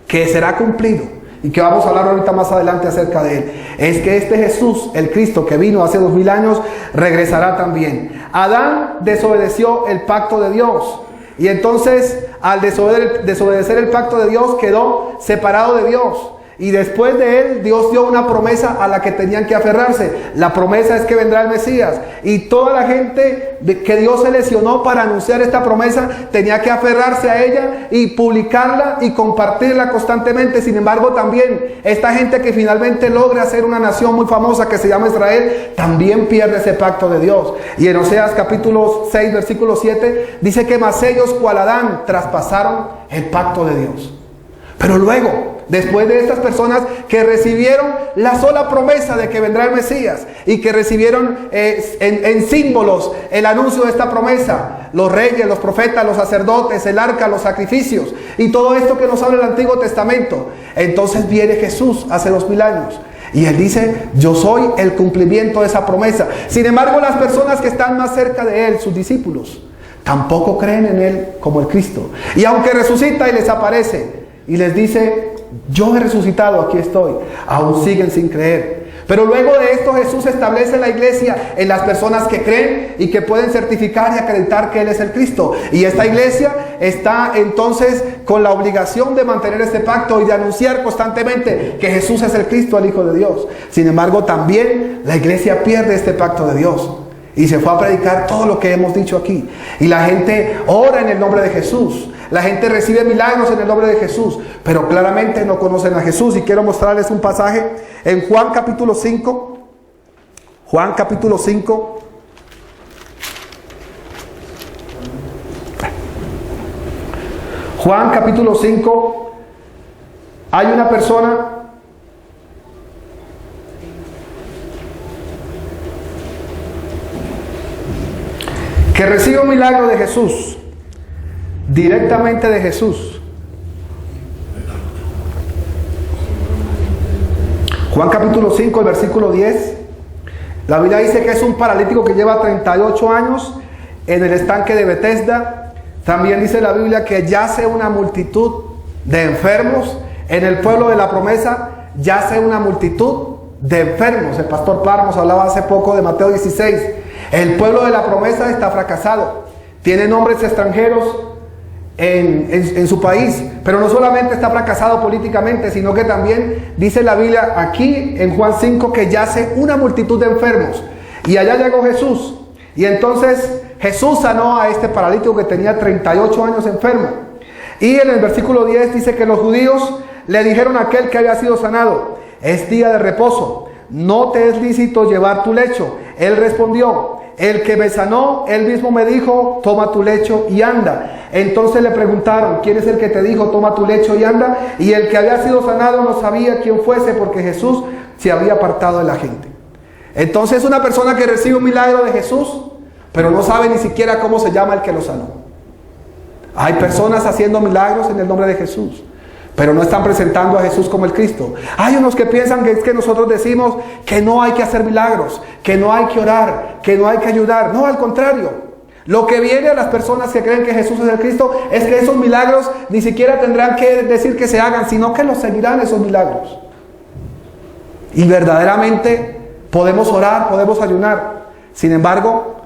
que será cumplido, y que vamos a hablar ahorita más adelante acerca de él. Es que este Jesús, el Cristo que vino hace 2000 años, regresará también. Adán desobedeció el pacto de Dios. Y entonces, al desobedecer el pacto de Dios, quedó separado de Dios. Y después de él, Dios dio una promesa a la que tenían que aferrarse. La promesa es que vendrá el Mesías. Y toda la gente que Dios seleccionó para anunciar esta promesa tenía que aferrarse a ella y publicarla y compartirla constantemente. Sin embargo, también esta gente que finalmente logra hacer una nación muy famosa que se llama Israel, también pierde ese pacto de Dios. Y en Oseas capítulo 6, versículo 7, dice que mas ellos, cual Adán, traspasaron el pacto de Dios. Pero luego, después de estas personas que recibieron la sola promesa de que vendrá el Mesías, y que recibieron en símbolos el anuncio de esta promesa, los reyes, los profetas, los sacerdotes, el arca, los sacrificios, y todo esto que nos habla el Antiguo Testamento, entonces viene Jesús hace 2000 años. Y él dice: yo soy el cumplimiento de esa promesa. Sin embargo, las personas que están más cerca de él, sus discípulos, tampoco creen en él como el Cristo. Y aunque resucita y les aparece y les dice: yo he resucitado, aquí estoy, aún siguen sin creer. Pero luego de esto, Jesús establece la iglesia en las personas que creen y que pueden certificar y acreditar que Él es el Cristo. Y esta iglesia está entonces con la obligación de mantener este pacto y de anunciar constantemente que Jesús es el Cristo, el Hijo de Dios. Sin embargo, también la iglesia pierde este pacto de Dios y se fue a predicar todo lo que hemos dicho aquí. Y la gente ora en el nombre de Jesús. La gente recibe milagros en el nombre de Jesús, pero claramente no conocen a Jesús. Y quiero mostrarles un pasaje en Juan capítulo 5. Juan capítulo 5. Juan capítulo 5. Hay una persona que recibe un milagro de Jesús, directamente de Jesús. Juan capítulo 5, el versículo 10. La Biblia dice que es un paralítico que lleva 38 años en el estanque de Betesda. También dice la Biblia que yace una multitud de enfermos. En el pueblo de la promesa yace una multitud de enfermos. El pastor Parmos hablaba hace poco de Mateo 16. El pueblo de la promesa está fracasado. Tiene nombres extranjeros, en su país. Pero no solamente está fracasado políticamente, sino que también dice la Biblia aquí en Juan 5 que yace una multitud de enfermos. Y allá llegó Jesús. Y entonces Jesús sanó a este paralítico que tenía 38 años enfermo. Y en el versículo 10 dice que los judíos le dijeron a aquel que había sido sanado: es día de reposo, no te es lícito llevar tu lecho. Él respondió: el que me sanó, él mismo me dijo, toma tu lecho y anda. Entonces le preguntaron: ¿quién es el que te dijo, toma tu lecho y anda? Y el que había sido sanado no sabía quién fuese, porque Jesús se había apartado de la gente. Entonces una persona que recibe un milagro de Jesús, pero no sabe ni siquiera cómo se llama el que lo sanó. Hay personas haciendo milagros en el nombre de Jesús, pero no están presentando a Jesús como el Cristo. Hay unos que piensan que es que nosotros decimos que no hay que hacer milagros, que no hay que orar, que no hay que ayudar. No, al contrario. Lo que viene a las personas que creen que Jesús es el Cristo es que esos milagros ni siquiera tendrán que decir que se hagan, sino que los seguirán esos milagros. Y verdaderamente podemos orar, podemos ayunar. Sin embargo,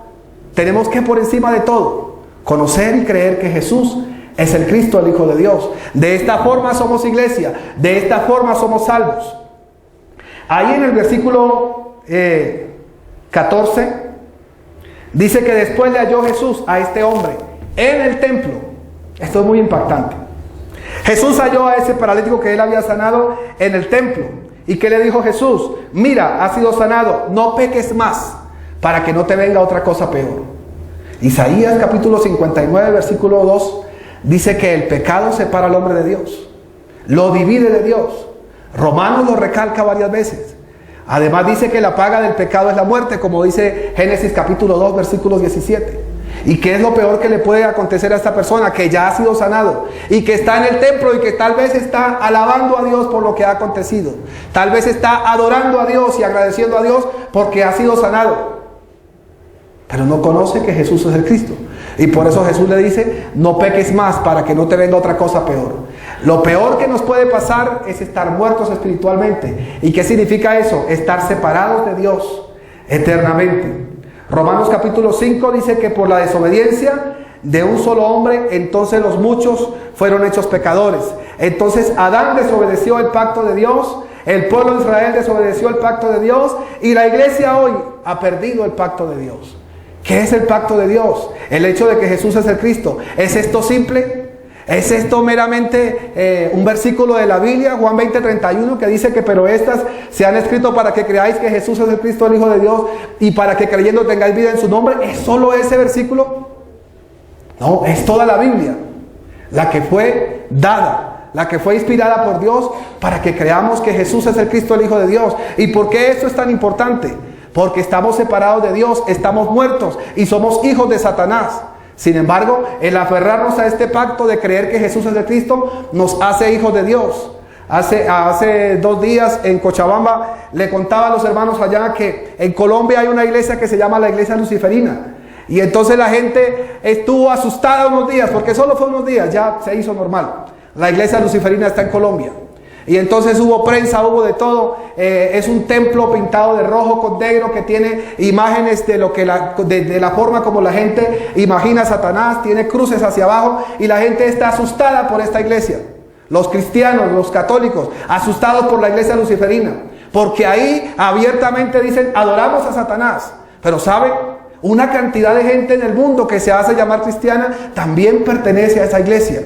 tenemos que, por encima de todo, conocer y creer que Jesús es el Cristo, el Hijo de Dios. De esta forma somos iglesia, de esta forma somos salvos. Ahí en el versículo 14 dice que después le halló Jesús a este hombre en el templo. Esto es muy impactante. Jesús halló a ese paralítico que él había sanado en el templo. ¿Y qué le dijo Jesús? Mira, has sido sanado, no peques más, para que no te venga otra cosa peor. Isaías capítulo 59 versículo 2 dice que el pecado separa al hombre de Dios, lo divide de Dios. Romanos lo recalca varias veces. Además dice que la paga del pecado es la muerte, como dice Génesis capítulo 2 versículo 17. ¿Y qué es lo peor que le puede acontecer a esta persona? Que ya ha sido sanado y que está en el templo y que tal vez está alabando a Dios por lo que ha acontecido. Tal vez está adorando a Dios y agradeciendo a Dios porque ha sido sanado, pero no conoce que Jesús es el Cristo. Y por eso Jesús le dice: no peques más, para que no te venga otra cosa peor. Lo peor que nos puede pasar es estar muertos espiritualmente. ¿Y qué significa eso? Estar separados de Dios eternamente. Romanos capítulo 5 dice que por la desobediencia de un solo hombre, entonces los muchos fueron hechos pecadores. Entonces Adán desobedeció el pacto de Dios, el pueblo de Israel desobedeció el pacto de Dios, y la iglesia hoy ha perdido el pacto de Dios. ¿Qué es el pacto de Dios? El hecho de que Jesús es el Cristo. ¿Es esto simple? ¿Es esto meramente un versículo de la Biblia, Juan 20:31, que dice que pero estas se han escrito para que creáis que Jesús es el Cristo, el Hijo de Dios, y para que creyendo tengáis vida en su nombre? ¿Es solo ese versículo? No, es toda la Biblia, la que fue dada, la que fue inspirada por Dios para que creamos que Jesús es el Cristo, el Hijo de Dios. ¿Y por qué esto es tan importante? Porque estamos separados de Dios, estamos muertos y somos hijos de Satanás. Sin embargo, el aferrarnos a este pacto de creer que Jesús es el Cristo nos hace hijos de Dios. Hace 2 días en Cochabamba le contaba a los hermanos allá que en Colombia hay una iglesia que se llama la iglesia luciferina. Y entonces la gente estuvo asustada unos días, porque solo fue unos días, ya se hizo normal. La iglesia luciferina está en Colombia. Y entonces hubo prensa, hubo de todo. Es un templo pintado de rojo con negro que tiene imágenes de lo que de la forma como la gente imagina a Satanás. Tiene cruces hacia abajo y la gente está asustada por esta iglesia. Los cristianos, los católicos, asustados por la iglesia luciferina, porque ahí abiertamente dicen: adoramos a Satanás. Pero ¿sabe? Una cantidad de gente en el mundo que se hace llamar cristiana también pertenece a esa iglesia.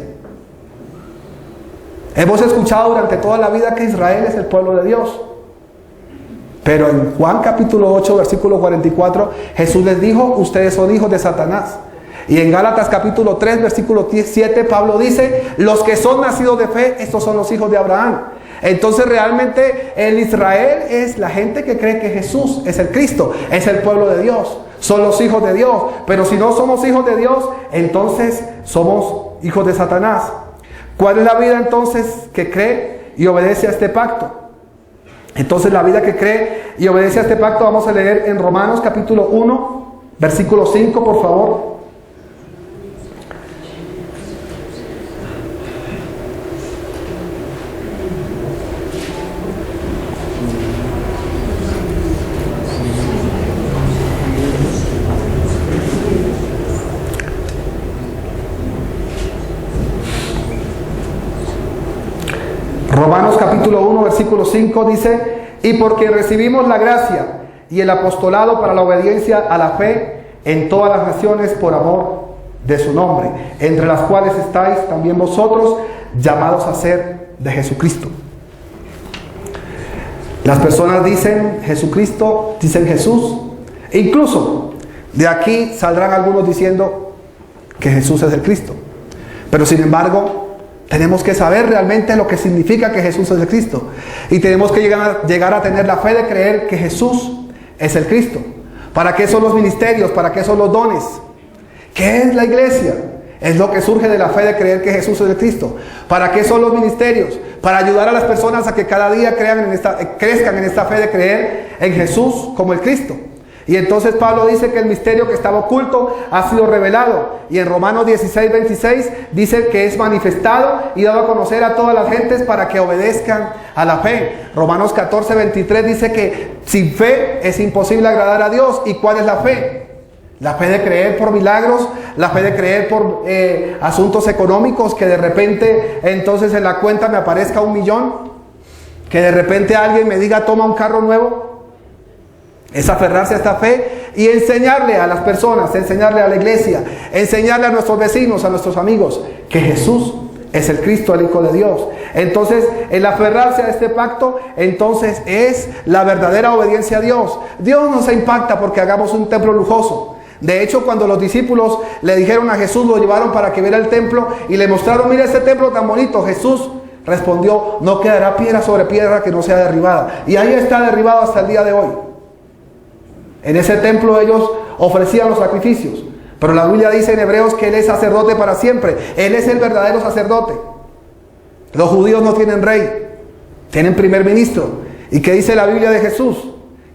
Hemos escuchado durante toda la vida que Israel es el pueblo de Dios. Pero en Juan capítulo 8, versículo 44, Jesús les dijo: ustedes son hijos de Satanás. Y en Gálatas capítulo 3, versículo 7, Pablo dice: los que son nacidos de fe, estos son los hijos de Abraham. Entonces realmente el Israel es la gente que cree que Jesús es el Cristo, es el pueblo de Dios, son los hijos de Dios. Pero si no somos hijos de Dios, entonces somos hijos de Satanás. ¿Cuál es la vida entonces que cree y obedece a este pacto? Entonces la vida que cree y obedece a este pacto vamos a leer en Romanos capítulo 1, versículo 5, por favor. capítulo 1, versículo 5 dice: y porque recibimos la gracia y el apostolado para la obediencia a la fe en todas las naciones por amor de su nombre, entre las cuales estáis también vosotros, llamados a ser de Jesucristo. Las personas dicen Jesucristo, dicen Jesús. E incluso de aquí saldrán algunos diciendo que Jesús es el Cristo. Pero sin embargo, tenemos que saber realmente lo que significa que Jesús es el Cristo. Y tenemos que llegar a tener la fe de creer que Jesús es el Cristo. ¿Para qué son los ministerios? ¿Para qué son los dones? ¿Qué es la iglesia? Es lo que surge de la fe de creer que Jesús es el Cristo. ¿Para qué son los ministerios? Para ayudar a las personas a que cada día crezcan en esta fe de creer en Jesús como el Cristo. Y entonces Pablo dice que el misterio que estaba oculto ha sido revelado. Y en Romanos 16, 26 dice que es manifestado y dado a conocer a todas las gentes para que obedezcan a la fe. Romanos 14, 23 dice que sin fe es imposible agradar a Dios. ¿Y cuál es la fe? La fe de creer por milagros, la fe de creer por asuntos económicos, que de repente entonces en la cuenta me aparezca 1 millón, que de repente alguien me diga toma un carro nuevo. Es aferrarse a esta fe y enseñarle a las personas, enseñarle a la iglesia, enseñarle a nuestros vecinos, a nuestros amigos, que Jesús es el Cristo, el Hijo de Dios. Entonces, el aferrarse a este pacto, entonces es la verdadera obediencia a Dios. Dios no se impacta porque hagamos un templo lujoso. De hecho, cuando los discípulos le dijeron a Jesús, lo llevaron para que viera el templo y le mostraron, mira este templo tan bonito, Jesús respondió, no quedará piedra sobre piedra que no sea derribada. Y ahí está derribado hasta el día de hoy. En ese templo ellos ofrecían los sacrificios, pero la Biblia dice en Hebreos que Él es sacerdote para siempre. Él es el verdadero sacerdote. Los judíos no tienen rey, tienen primer ministro. ¿Y qué dice la Biblia de Jesús?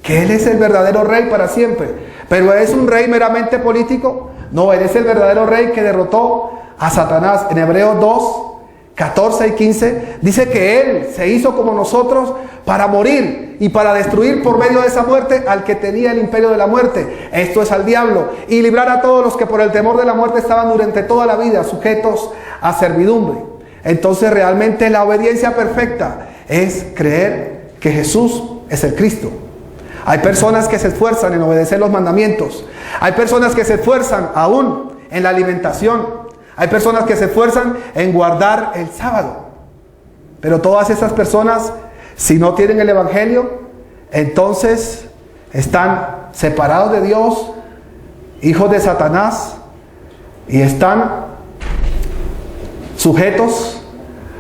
Que Él es el verdadero rey para siempre. ¿Pero es un rey meramente político? No, Él es el verdadero rey que derrotó a Satanás. En Hebreos 2, 14 y 15 dice que Él se hizo como nosotros para morir y para destruir por medio de esa muerte al que tenía el imperio de la muerte, esto es al diablo, y librar a todos los que por el temor de la muerte estaban durante toda la vida sujetos a servidumbre. Entonces realmente la obediencia perfecta es creer que Jesús es el Cristo. Hay personas que se esfuerzan en obedecer los mandamientos. Hay personas que se esfuerzan aún en la alimentación. Hay personas que se esfuerzan en guardar el sábado. Pero todas esas personas, si no tienen el Evangelio, entonces están separados de Dios, hijos de Satanás, y están sujetos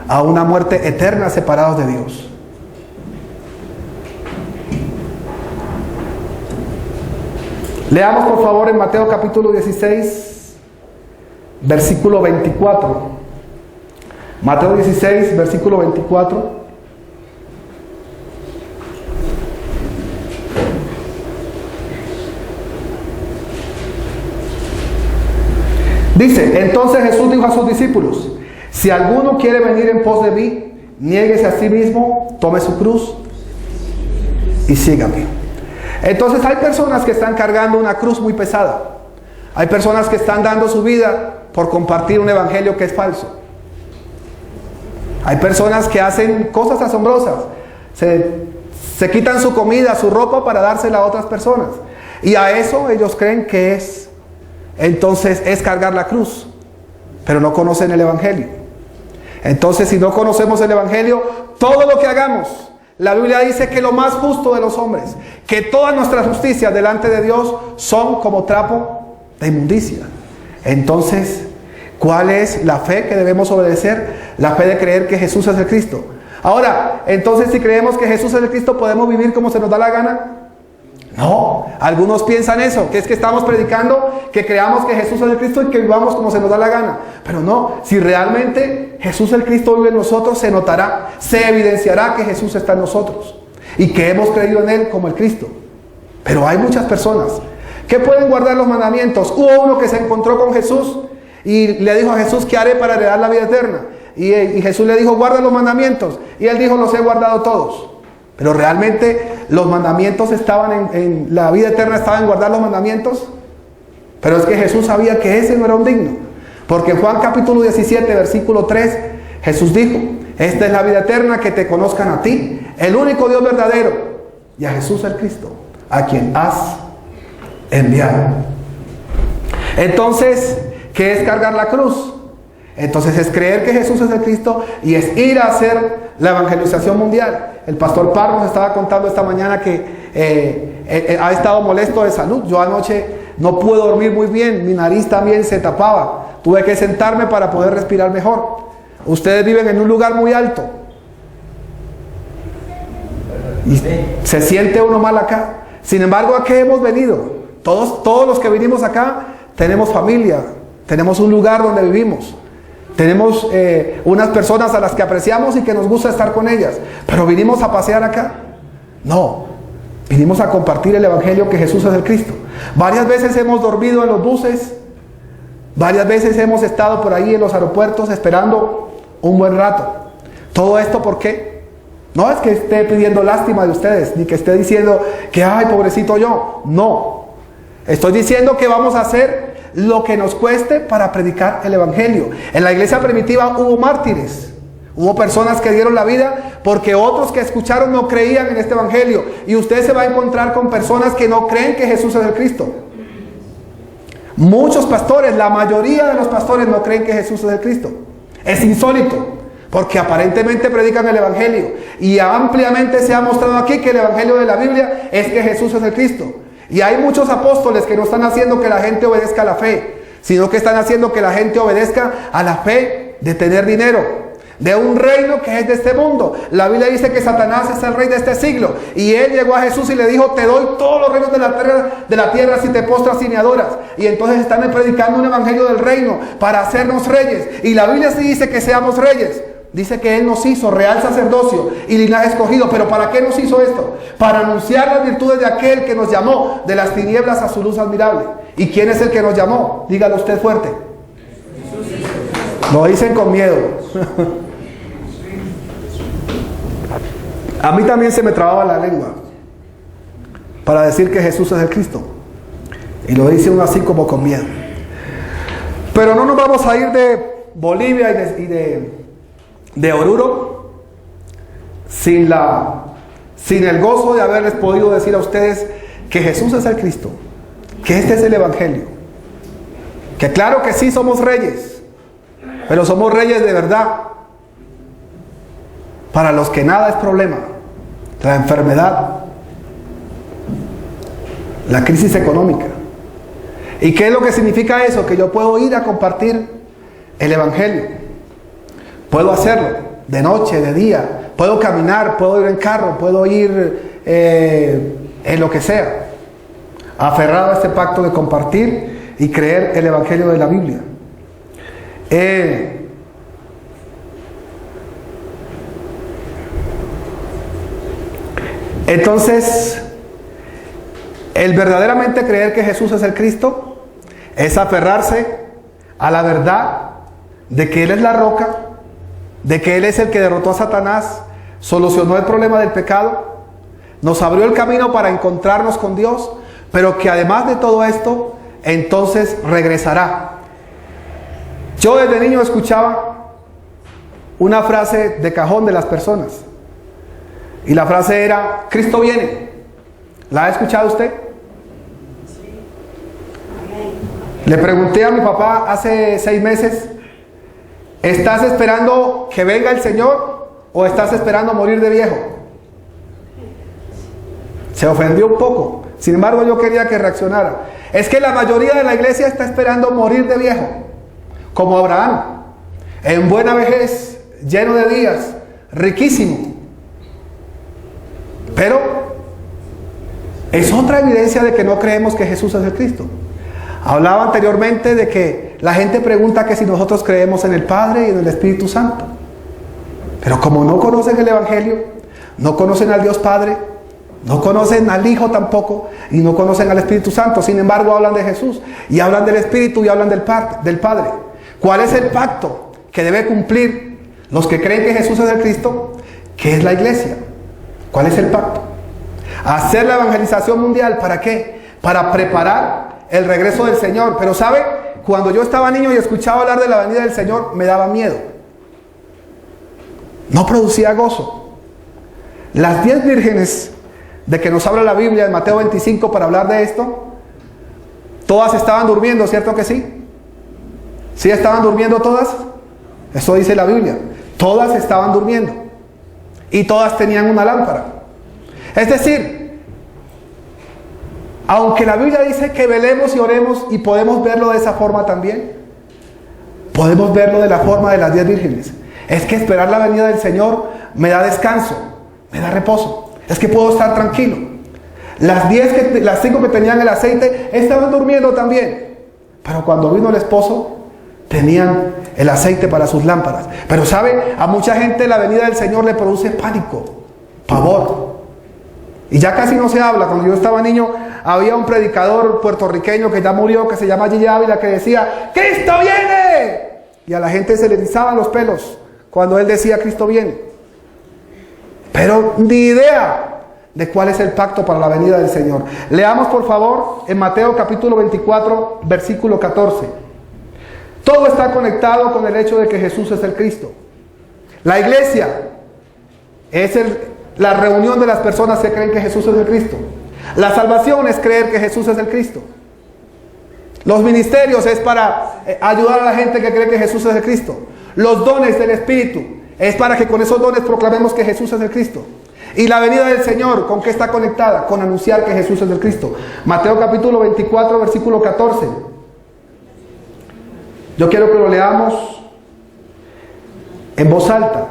a una muerte eterna separados de Dios. Leamos por favor en Mateo capítulo 16, versículo 24. Mateo 16, versículo 24. Dice, entonces Jesús dijo a sus discípulos, si alguno quiere venir en pos de mí, niéguese a sí mismo, tome su cruz y sígame. Entonces hay personas que están cargando una cruz muy pesada. Hay personas que están dando su vida por compartir un evangelio que es falso. Hay personas que hacen cosas asombrosas. Se quitan su comida, su ropa para dársela a otras personas. Y a eso ellos creen que es. Entonces es cargar la cruz. Pero no conocen el evangelio. Entonces si no conocemos el evangelio, todo lo que hagamos, la Biblia dice que lo más justo de los hombres, que todas nuestras justicias delante de Dios son como trapo de inmundicia. Entonces, ¿cuál es la fe que debemos obedecer? La fe de creer que Jesús es el Cristo. Ahora, entonces si creemos que Jesús es el Cristo, ¿podemos vivir como se nos da la gana? No, algunos piensan eso, que es que estamos predicando que creamos que Jesús es el Cristo y que vivamos como se nos da la gana. Pero no, si realmente Jesús el Cristo vive en nosotros, se notará, se evidenciará que Jesús está en nosotros y que hemos creído en Él como el Cristo. Pero hay muchas personas que pueden guardar los mandamientos. Hubo uno que se encontró con Jesús y le dijo a Jesús, ¿qué haré para heredar la vida eterna? Y Jesús le dijo, guarda los mandamientos. Y él dijo, los he guardado todos. Pero realmente los mandamientos estaban en la vida eterna, estaba en guardar los mandamientos. Pero es que Jesús sabía que ese no era un digno. Porque en Juan capítulo 17, versículo 3, Jesús dijo, Esta es la vida eterna, que te conozcan a ti, el único Dios verdadero, y a Jesús el Cristo, a quien has enviado. Entonces, ¿qué es cargar la cruz? Entonces es creer que Jesús es el Cristo y es ir a hacer la evangelización mundial. El pastor Parro nos estaba contando esta mañana que ha estado molesto de salud. Yo anoche no pude dormir muy bien, mi nariz también se tapaba. Tuve que sentarme para poder respirar mejor. Ustedes viven en un lugar muy alto y se siente uno mal acá. Sin embargo, ¿a qué hemos venido? Todos los que vinimos acá tenemos familia, tenemos un lugar donde vivimos, tenemos unas personas a las que apreciamos y que nos gusta estar con ellas. Pero ¿vinimos a pasear acá? No, vinimos a compartir el evangelio, que Jesús es el Cristo. Varias veces hemos dormido en los buses, varias veces hemos estado por ahí en los aeropuertos esperando un buen rato. ¿Todo esto por qué? No es que esté pidiendo lástima de ustedes, ni que esté diciendo que ay, pobrecito yo. No, estoy diciendo que vamos a hacer lo que nos cueste para predicar el evangelio. En la iglesia primitiva hubo mártires, hubo personas que dieron la vida porque otros que escucharon no creían en este evangelio. Y usted se va a encontrar con personas que no creen que Jesús es el Cristo. Muchos pastores, la mayoría de los pastores no creen que Jesús es el Cristo. Es insólito, porque aparentemente predican el evangelio y ampliamente se ha mostrado aquí que el evangelio de la Biblia es que Jesús es el Cristo. Y hay muchos apóstoles que no están haciendo que la gente obedezca a la fe, sino que están haciendo que la gente obedezca a la fe de tener dinero, de un reino que es de este mundo. La Biblia dice que Satanás es el rey de este siglo, y él llegó a Jesús y le dijo: te doy todos los reinos de la tierra si te postras y me adoras. Y entonces están predicando un evangelio del reino para hacernos reyes. Y la Biblia sí dice que seamos reyes. Dice que Él nos hizo real sacerdocio y linaje escogido. ¿Pero para qué nos hizo esto? Para anunciar las virtudes de aquel que nos llamó de las tinieblas a su luz admirable. ¿Y quién es el que nos llamó? Dígalo usted fuerte. Lo dicen con miedo. A mí también se me trababa la lengua para decir que Jesús es el Cristo. Y lo dice uno así como con miedo. Pero no nos vamos a ir de Bolivia y de Oruro sin el gozo de haberles podido decir a ustedes que Jesús es el Cristo, que este es el evangelio, que claro que sí somos reyes, pero somos reyes de verdad, para los que nada es problema. La enfermedad, la crisis económica. ¿Y qué es lo que significa eso? Que yo puedo ir a compartir el evangelio. Puedo hacerlo de noche, de día. Puedo caminar, puedo ir en carro, puedo ir en lo que sea. Aferrado a este pacto de compartir y creer el evangelio de la Biblia. Entonces, el verdaderamente creer que Jesús es el Cristo es aferrarse a la verdad de que Él es la roca, de que Él es el que derrotó a Satanás, solucionó el problema del pecado, nos abrió el camino para encontrarnos con Dios, pero que además de todo esto, entonces regresará. Yo desde niño escuchaba una frase de cajón de las personas. Y la frase era: Cristo viene. ¿La ha escuchado usted? Le pregunté a mi papá hace 6 meses: ¿estás esperando que venga el Señor o estás esperando morir de viejo? Se ofendió un poco. Sin embargo, yo quería que reaccionara. Es que la mayoría de la iglesia está esperando morir de viejo, como Abraham, en buena vejez, lleno de días, riquísimo. Pero es otra evidencia de que no creemos que Jesús es el Cristo. Hablaba anteriormente de que la gente pregunta que si nosotros creemos en el Padre y en el Espíritu Santo. Pero como no conocen el Evangelio, no conocen al Dios Padre, no conocen al Hijo tampoco, y no conocen al Espíritu Santo. Sin embargo, hablan de Jesús, y hablan del Espíritu, y hablan del Padre. ¿Cuál es el pacto que debe cumplir los que creen que Jesús es el Cristo? ¿Qué es la iglesia? ¿Cuál es el pacto? Hacer la evangelización mundial. ¿Para qué? Para preparar el regreso del Señor. Pero ¿sabe? Cuando yo estaba niño y escuchaba hablar de la venida del Señor, me daba miedo. no producía gozo. Las 10 vírgenes de que nos habla la Biblia en Mateo 25 para hablar de esto, todas estaban durmiendo, ¿cierto que sí? ¿Sí estaban durmiendo todas? Eso dice la Biblia. Todas estaban durmiendo. Y todas tenían una lámpara. Es decir, aunque la Biblia dice que velemos y oremos, y podemos verlo de esa forma también, podemos verlo de la forma de las 10 vírgenes. Es que esperar la venida del Señor me da descanso, me da reposo. Es que puedo estar tranquilo. Las 5 que tenían el aceite estaban durmiendo también. Pero cuando vino el esposo, tenían el aceite para sus lámparas. Pero sabe, a mucha gente la venida del Señor le produce pánico, pavor. Y ya casi no se habla. Cuando yo estaba niño, había un predicador puertorriqueño que ya murió, que se llama Gigi Ávila, que decía: ¡Cristo viene! Y a la gente se le erizaban los pelos cuando él decía: Cristo viene. Pero ni idea de cuál es el pacto para la venida del Señor. Leamos por favor en Mateo capítulo 24, versículo 14. Todo está conectado con el hecho de que Jesús es el Cristo. La iglesia es la reunión de las personas que creen que Jesús es el Cristo. La salvación es creer que Jesús es el Cristo. Los ministerios es para ayudar a la gente que cree que Jesús es el Cristo. Los dones del Espíritu es para que con esos dones proclamemos que Jesús es el Cristo. Y la venida del Señor, ¿con qué está conectada? Con anunciar que Jesús es el Cristo. Mateo capítulo 24, versículo 14. Yo quiero que lo leamos en voz alta.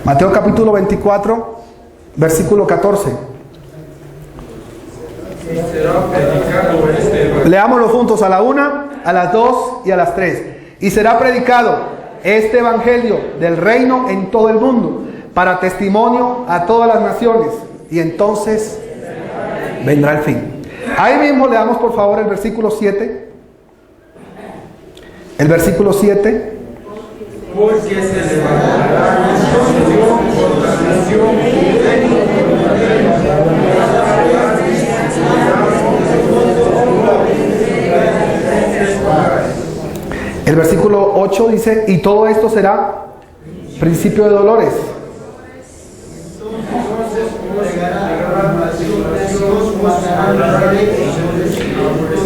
Mateo capítulo 24, versículo 14. Leámoslo juntos a la 1, a las 2 y a las 3. Y será predicado este evangelio del reino en todo el mundo, para testimonio a todas las naciones, y entonces vendrá el fin. Ahí mismo leamos por favor el versículo 7. El versículo 7.
Porque se levantará nación contra nación,
el versículo 8 dice: y todo esto será principio de dolores.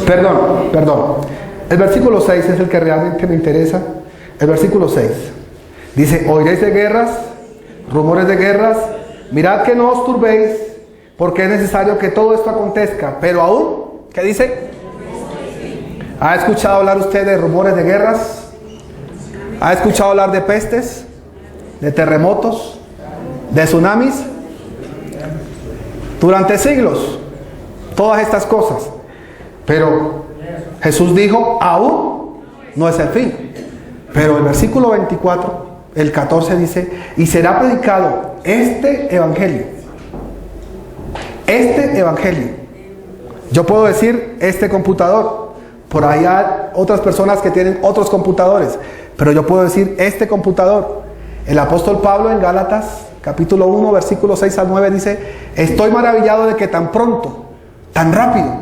Perdón. El versículo 6 es el que realmente me interesa. El versículo 6 dice: oiréis de guerras, rumores de guerras, mirad que no os turbéis, porque es necesario que todo esto acontezca. Pero aún, ¿qué dice? ¿Ha escuchado hablar usted de rumores de guerras? ¿Ha escuchado hablar de pestes, de terremotos, de tsunamis? Durante siglos, todas estas cosas. Pero Jesús dijo: aún no es el fin. Pero el versículo 24, el 14 dice: y será predicado este evangelio. Este evangelio. Yo puedo decir este computador. Por ahí hay otras personas que tienen otros computadores, pero yo puedo decir este computador. El apóstol Pablo en Gálatas capítulo 1 versículos 6 al 9 dice: estoy maravillado de que tan pronto, tan rápido,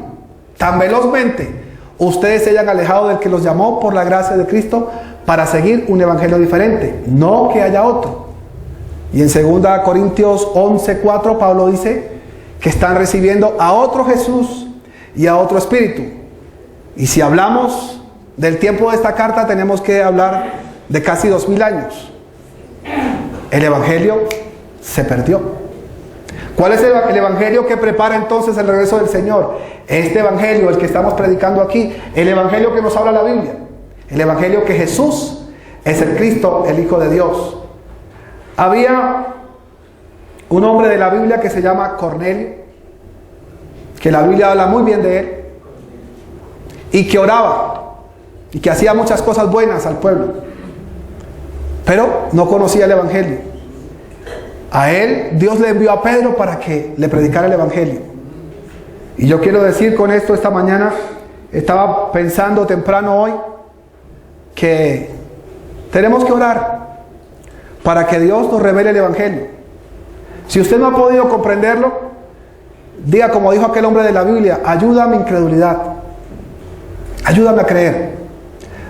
tan velozmente ustedes se hayan alejado del que los llamó por la gracia de Cristo para seguir un evangelio diferente, no que haya otro. Y en 2 Corintios 11:4 Pablo dice que están recibiendo a otro Jesús y a otro Espíritu. Y si hablamos del tiempo de esta carta, tenemos que hablar de casi 2000 años. El evangelio se perdió. ¿Cuál es el evangelio que prepara entonces el regreso del Señor? Este evangelio, el que estamos predicando aquí, el evangelio que nos habla la Biblia, el evangelio que Jesús es el Cristo, el Hijo de Dios. Había un hombre de la Biblia que se llama Cornelio, que la Biblia habla muy bien de él, y que oraba, y que hacía muchas cosas buenas al pueblo, pero no conocía el evangelio. A él Dios le envió a Pedro para que le predicara el evangelio. Y yo quiero decir con esto esta mañana, estaba pensando temprano hoy, que tenemos que orar para que Dios nos revele el evangelio. Si usted no ha podido comprenderlo, diga como dijo aquel hombre de la Biblia: ayuda a mi incredulidad, ayúdame a creer.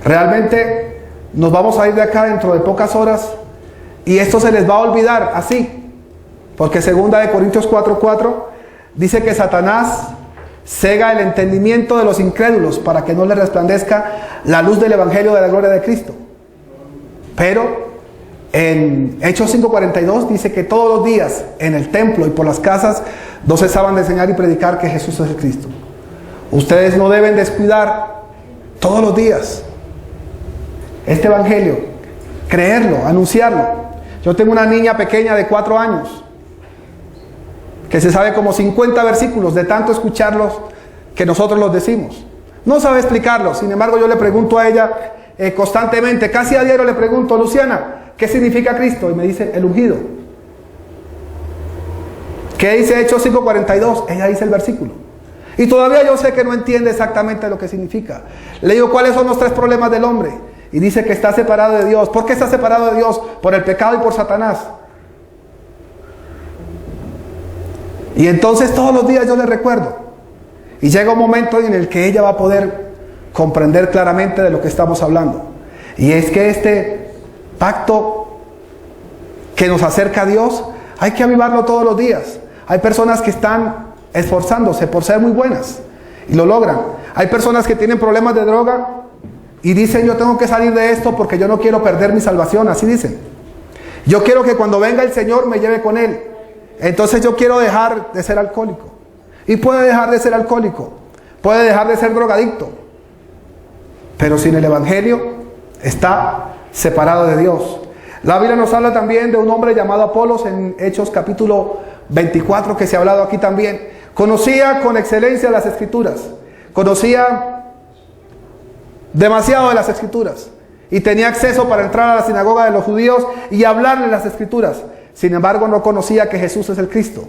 Realmente nos vamos a ir de acá dentro de pocas horas y esto se les va a olvidar así. Porque 2 Corintios 4:4 dice que Satanás cega el entendimiento de los incrédulos para que no les resplandezca la luz del evangelio de la gloria de Cristo. Pero en Hechos 5:42 dice que todos los días en el templo y por las casas no cesaban de enseñar y predicar que Jesús es el Cristo. Ustedes no deben descuidar todos los días este evangelio, creerlo, anunciarlo. Yo tengo una niña pequeña de 4 años que se sabe como 50 versículos de tanto escucharlos que nosotros los decimos. No sabe explicarlos, sin embargo yo le pregunto a ella constantemente, casi a diario le pregunto, Luciana, ¿qué significa Cristo? Y me dice, el ungido. ¿Qué dice Hechos 5:42? Ella dice el versículo. Y todavía yo sé que no entiende exactamente lo que significa. Le digo, ¿cuáles son los 3 problemas del hombre? Y dice que está separado de Dios. ¿Por qué está separado de Dios? Por el pecado y por Satanás. Y entonces todos los días yo le recuerdo. Y llega un momento en el que ella va a poder comprender claramente de lo que estamos hablando. Y es que este pacto que nos acerca a Dios, hay que avivarlo todos los días. Hay personas que están esforzándose por ser muy buenas y lo logran. Hay personas que tienen problemas de droga y dicen, yo tengo que salir de esto porque yo no quiero perder mi salvación, así dicen. Yo quiero que cuando venga el Señor me lleve con Él. Entonces yo quiero dejar de ser alcohólico. Y puede dejar de ser alcohólico, puede dejar de ser drogadicto, pero sin el evangelio está separado de Dios. La Biblia nos habla también de un hombre llamado Apolos en Hechos capítulo 24, que se ha hablado aquí también. Conocía con excelencia las Escrituras, conocía demasiado de las Escrituras y tenía acceso para entrar a la sinagoga de los judíos y hablarles las Escrituras. Sin embargo, no conocía que Jesús es el Cristo.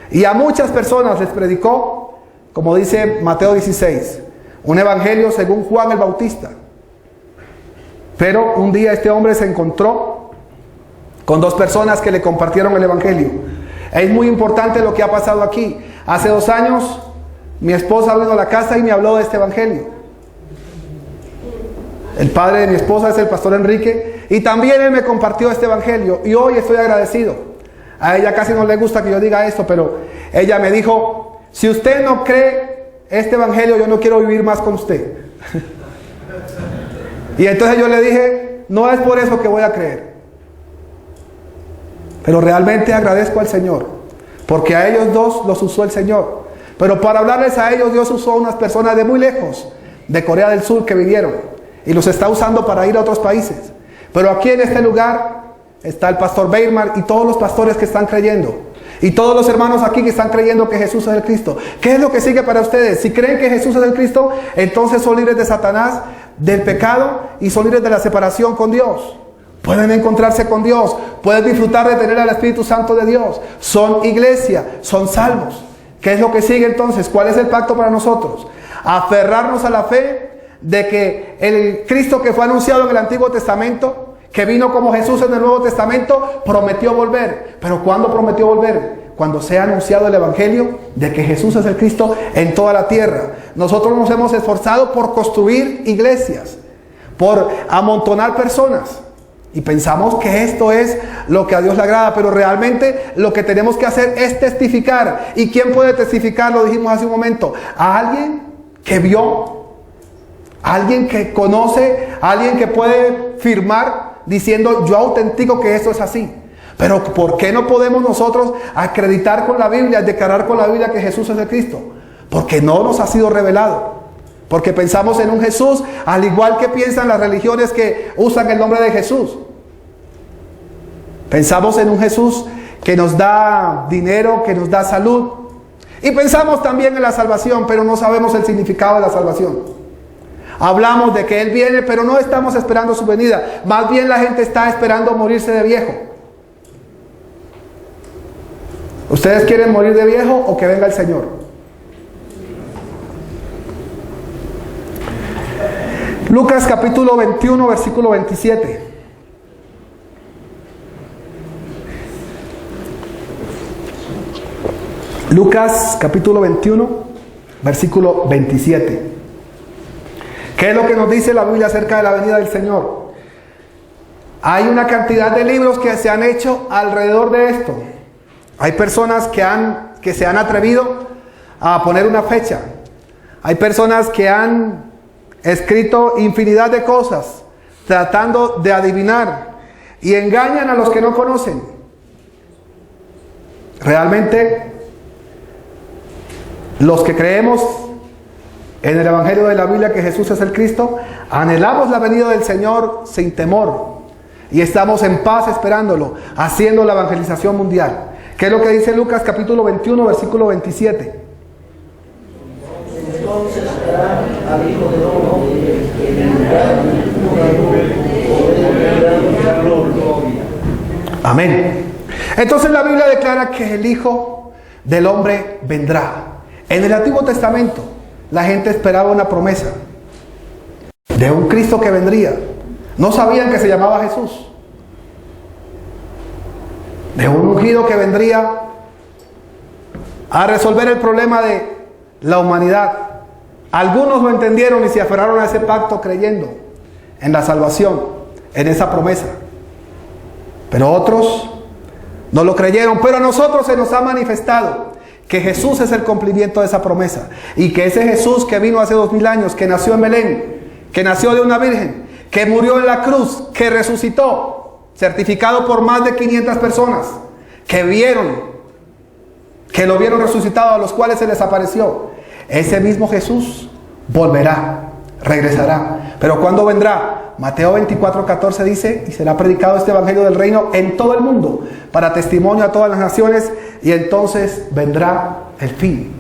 Y a muchas personas les predicó, como dice Mateo 16, un evangelio según Juan el Bautista. Pero un día este hombre se encontró con 2 personas que le compartieron el evangelio. Es muy importante lo que ha pasado aquí. Hace 2 años mi esposa vino a la casa y me habló de este evangelio. El padre de mi esposa es el pastor Enrique y también él me compartió este evangelio y hoy estoy agradecido. A ella casi no le gusta que yo diga esto, pero ella me dijo, si usted no cree este evangelio, yo no quiero vivir más con usted. Y entonces yo le dije, no es por eso que voy a creer. Pero realmente agradezco al Señor, porque a ellos 2 los usó el Señor. Pero para hablarles a ellos, Dios usó unas personas de muy lejos, de Corea del Sur, que vinieron. Y los está usando para ir a otros países. Pero aquí en este lugar está el pastor Beirmar y todos los pastores que están creyendo. Y todos los hermanos aquí que están creyendo que Jesús es el Cristo. ¿Qué es lo que sigue para ustedes? Si creen que Jesús es el Cristo, entonces son libres de Satanás, del pecado y son libres de la separación con Dios. Pueden encontrarse con Dios, pueden disfrutar de tener al Espíritu Santo de Dios. Son iglesia, son salvos. ¿Qué es lo que sigue entonces? ¿Cuál es el pacto para nosotros? Aferrarnos a la fe de que el Cristo que fue anunciado en el Antiguo Testamento, que vino como Jesús en el Nuevo Testamento, prometió volver. ¿Pero cuándo prometió volver? Cuando sea anunciado el evangelio de que Jesús es el Cristo en toda la tierra. Nosotros nos hemos esforzado por construir iglesias, por amontonar personas, y pensamos que esto es lo que a Dios le agrada, pero realmente lo que tenemos que hacer es testificar. ¿Y quién puede testificar? Lo dijimos hace un momento. A alguien que vio, alguien que conoce, alguien que puede firmar diciendo, yo autentico que esto es así. Pero ¿por qué no podemos nosotros acreditar con la Biblia, declarar con la Biblia que Jesús es el Cristo? Porque no nos ha sido revelado. Porque pensamos en un Jesús al igual que piensan las religiones que usan el nombre de Jesús. Pensamos en un Jesús que nos da dinero, que nos da salud. Y pensamos también en la salvación, pero no sabemos el significado de la salvación. Hablamos de que Él viene, pero no estamos esperando su venida. Más bien la gente está esperando morirse de viejo. ¿Ustedes quieren morir de viejo o que venga el Señor? Lucas capítulo 21, versículo 27. Lucas capítulo 21, versículo 27. ¿Qué es lo que nos dice la Biblia acerca de la venida del Señor? Hay una cantidad de libros que se han hecho alrededor de esto. Hay personas que se han atrevido a poner una fecha. Hay personas que han escrito infinidad de cosas tratando de adivinar y engañan a los que no conocen. Realmente, los que creemos en el Evangelio de la Biblia que Jesús es el Cristo, anhelamos la venida del Señor sin temor y estamos en paz esperándolo, haciendo la evangelización mundial. ¿Qué es lo que dice Lucas capítulo 21, versículo 27?
Entonces será al Hijo del Hombre que vendrá en una nube.
Amén. Entonces la Biblia declara que el Hijo del Hombre vendrá. En el Antiguo Testamento la gente esperaba una promesa de un Cristo que vendría. No sabían que se llamaba Jesús. De un ungido que vendría a resolver el problema de la humanidad. Algunos lo entendieron y se aferraron a ese pacto creyendo en la salvación, en esa promesa. Pero otros no lo creyeron. Pero a nosotros se nos ha manifestado que Jesús es el cumplimiento de esa promesa. Y que ese Jesús que vino hace 2000 años, que nació en Belén, que nació de una virgen, que murió en la cruz, que resucitó, certificado por más de 500 personas, que lo vieron resucitado, a los cuales se les apareció. Ese mismo Jesús volverá, regresará. Pero ¿cuándo vendrá? Mateo 24:14 dice: y será predicado este evangelio del reino en todo el mundo, para testimonio a todas las naciones, y entonces vendrá el fin.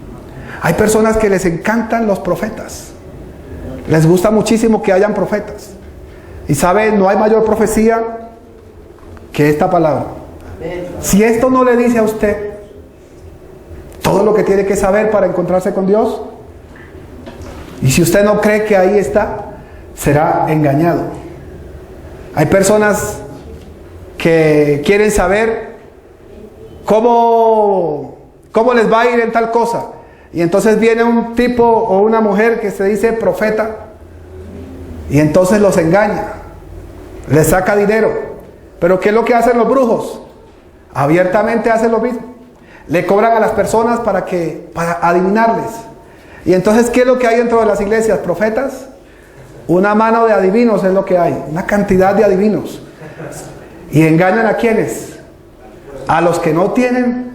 Hay personas que les encantan los profetas. Les gusta muchísimo que hayan profetas. Y saben, no hay mayor profecía que esta palabra. Si esto no le dice a usted todo lo que tiene que saber para encontrarse con Dios, y si usted no cree que ahí está, será engañado. Hay personas que quieren saber cómo les va a ir en tal cosa, y entonces viene un tipo o una mujer que se dice profeta, y entonces los engaña, les saca dinero. Pero ¿qué es lo que hacen los brujos? Abiertamente hacen lo mismo. Le cobran a las personas para adivinarles. Y entonces, ¿qué es lo que hay dentro de las iglesias? ¿Profetas? Una mano de adivinos es lo que hay. Una cantidad de adivinos. ¿Y engañan a quiénes? A los que no tienen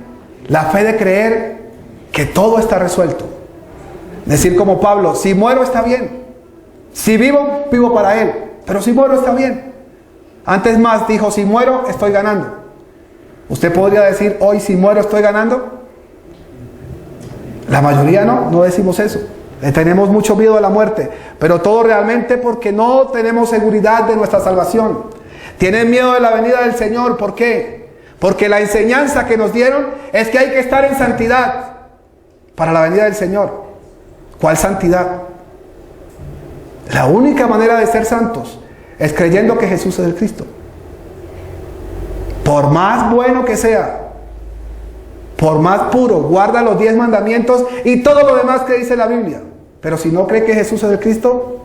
la fe de creer que todo está resuelto. Decir como Pablo: si muero está bien. Si vivo, vivo para Él. Pero si muero está bien. Antes más dijo: si muero, estoy ganando. ¿Usted podría decir hoy: si muero, estoy ganando? La mayoría no decimos eso. Le tenemos mucho miedo a la muerte, pero todo realmente porque no tenemos seguridad de nuestra salvación. Tienen miedo de la venida del Señor. ¿Por qué? Porque la enseñanza que nos dieron es que hay que estar en santidad para la venida del Señor. ¿Cuál santidad? La única manera de ser santos es creyendo que Jesús es el Cristo. Por más bueno que sea, por más puro, guarda los 10 mandamientos y todo lo demás que dice la Biblia. Pero si no cree que Jesús es el Cristo,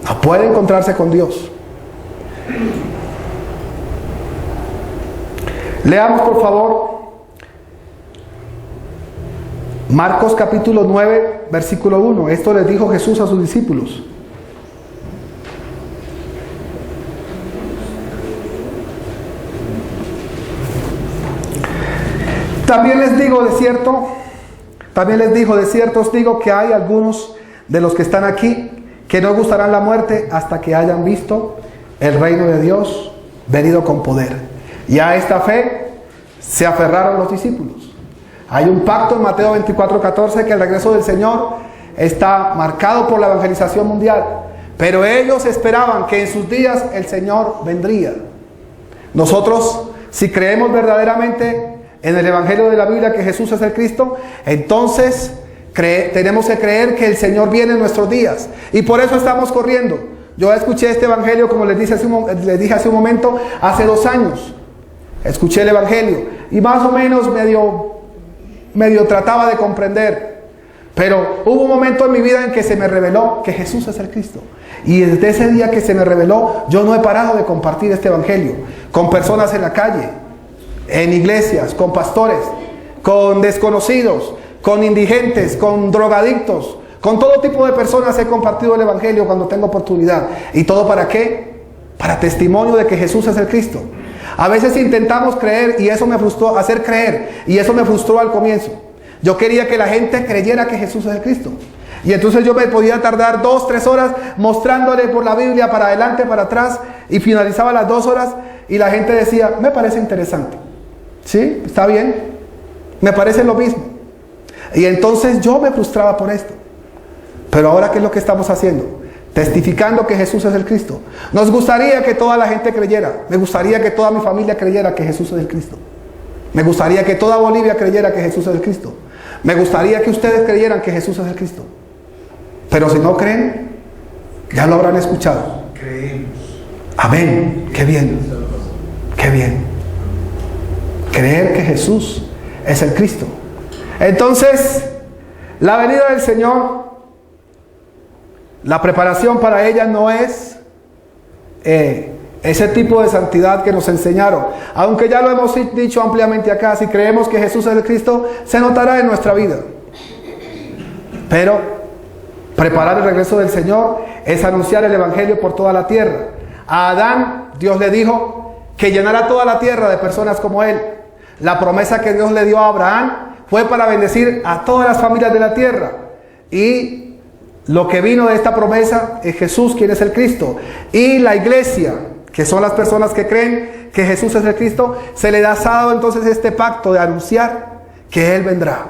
no puede encontrarse con Dios. Leamos por favor Marcos capítulo 9, versículo 1. Esto les dijo Jesús a sus discípulos. También les digo de cierto os digo que hay algunos de los que están aquí que no gustarán la muerte hasta que hayan visto el reino de Dios venido con poder. Y a esta fe se aferraron los discípulos. Hay un pacto en Mateo 24:14 que el regreso del Señor está marcado por la evangelización mundial. Pero ellos esperaban que en sus días el Señor vendría. Nosotros, si creemos verdaderamente en el Evangelio de la Biblia que Jesús es el Cristo, entonces tenemos que creer que el Señor viene en nuestros días. Y por eso estamos corriendo. Yo escuché este Evangelio, como les dije hace un momento, hace 2 años. Escuché el Evangelio y más o menos medio trataba de comprender. Pero hubo un momento en mi vida en que se me reveló que Jesús es el Cristo. Y desde ese día que se me reveló, yo no he parado de compartir este evangelio con personas en la calle, en iglesias, con pastores, con desconocidos, con indigentes, con drogadictos, con todo tipo de personas he compartido el evangelio cuando tengo oportunidad. ¿Y todo para qué? Para testimonio de que Jesús es el Cristo. A veces intentamos creer y eso me frustró, hacer creer, y eso me frustró al comienzo. Yo quería que la gente creyera que Jesús es el Cristo. Y entonces yo me podía tardar 2, 3 horas mostrándole por la Biblia para adelante, para atrás, y finalizaba las 2 horas y la gente decía, me parece interesante. ¿Sí? ¿Está bien? Me parece lo mismo. Y entonces yo me frustraba por esto. Pero ahora, ¿qué es lo que estamos haciendo? Testificando que Jesús es el Cristo. Nos gustaría que toda la gente creyera. Me gustaría que toda mi familia creyera que Jesús es el Cristo. Me gustaría que toda Bolivia creyera que Jesús es el Cristo. Me gustaría que ustedes creyeran que Jesús es el Cristo. Pero si no creen, ya lo habrán escuchado.
Creemos.
Amén. Qué bien. Qué bien. Creer que Jesús es el Cristo. Entonces, la venida del Señor, la preparación para ella no es ese tipo de santidad que nos enseñaron. Aunque ya lo hemos dicho ampliamente acá, si creemos que Jesús es el Cristo, se notará en nuestra vida. Pero preparar el regreso del Señor es anunciar el evangelio por toda la tierra. A Adán, Dios le dijo que llenara toda la tierra de personas como él. La promesa que Dios le dio a Abraham fue para bendecir a todas las familias de la tierra. Y lo que vino de esta promesa es Jesús, quien es el Cristo. Y la iglesia, que son las personas que creen que Jesús es el Cristo, se le ha dado entonces este pacto de anunciar que Él vendrá.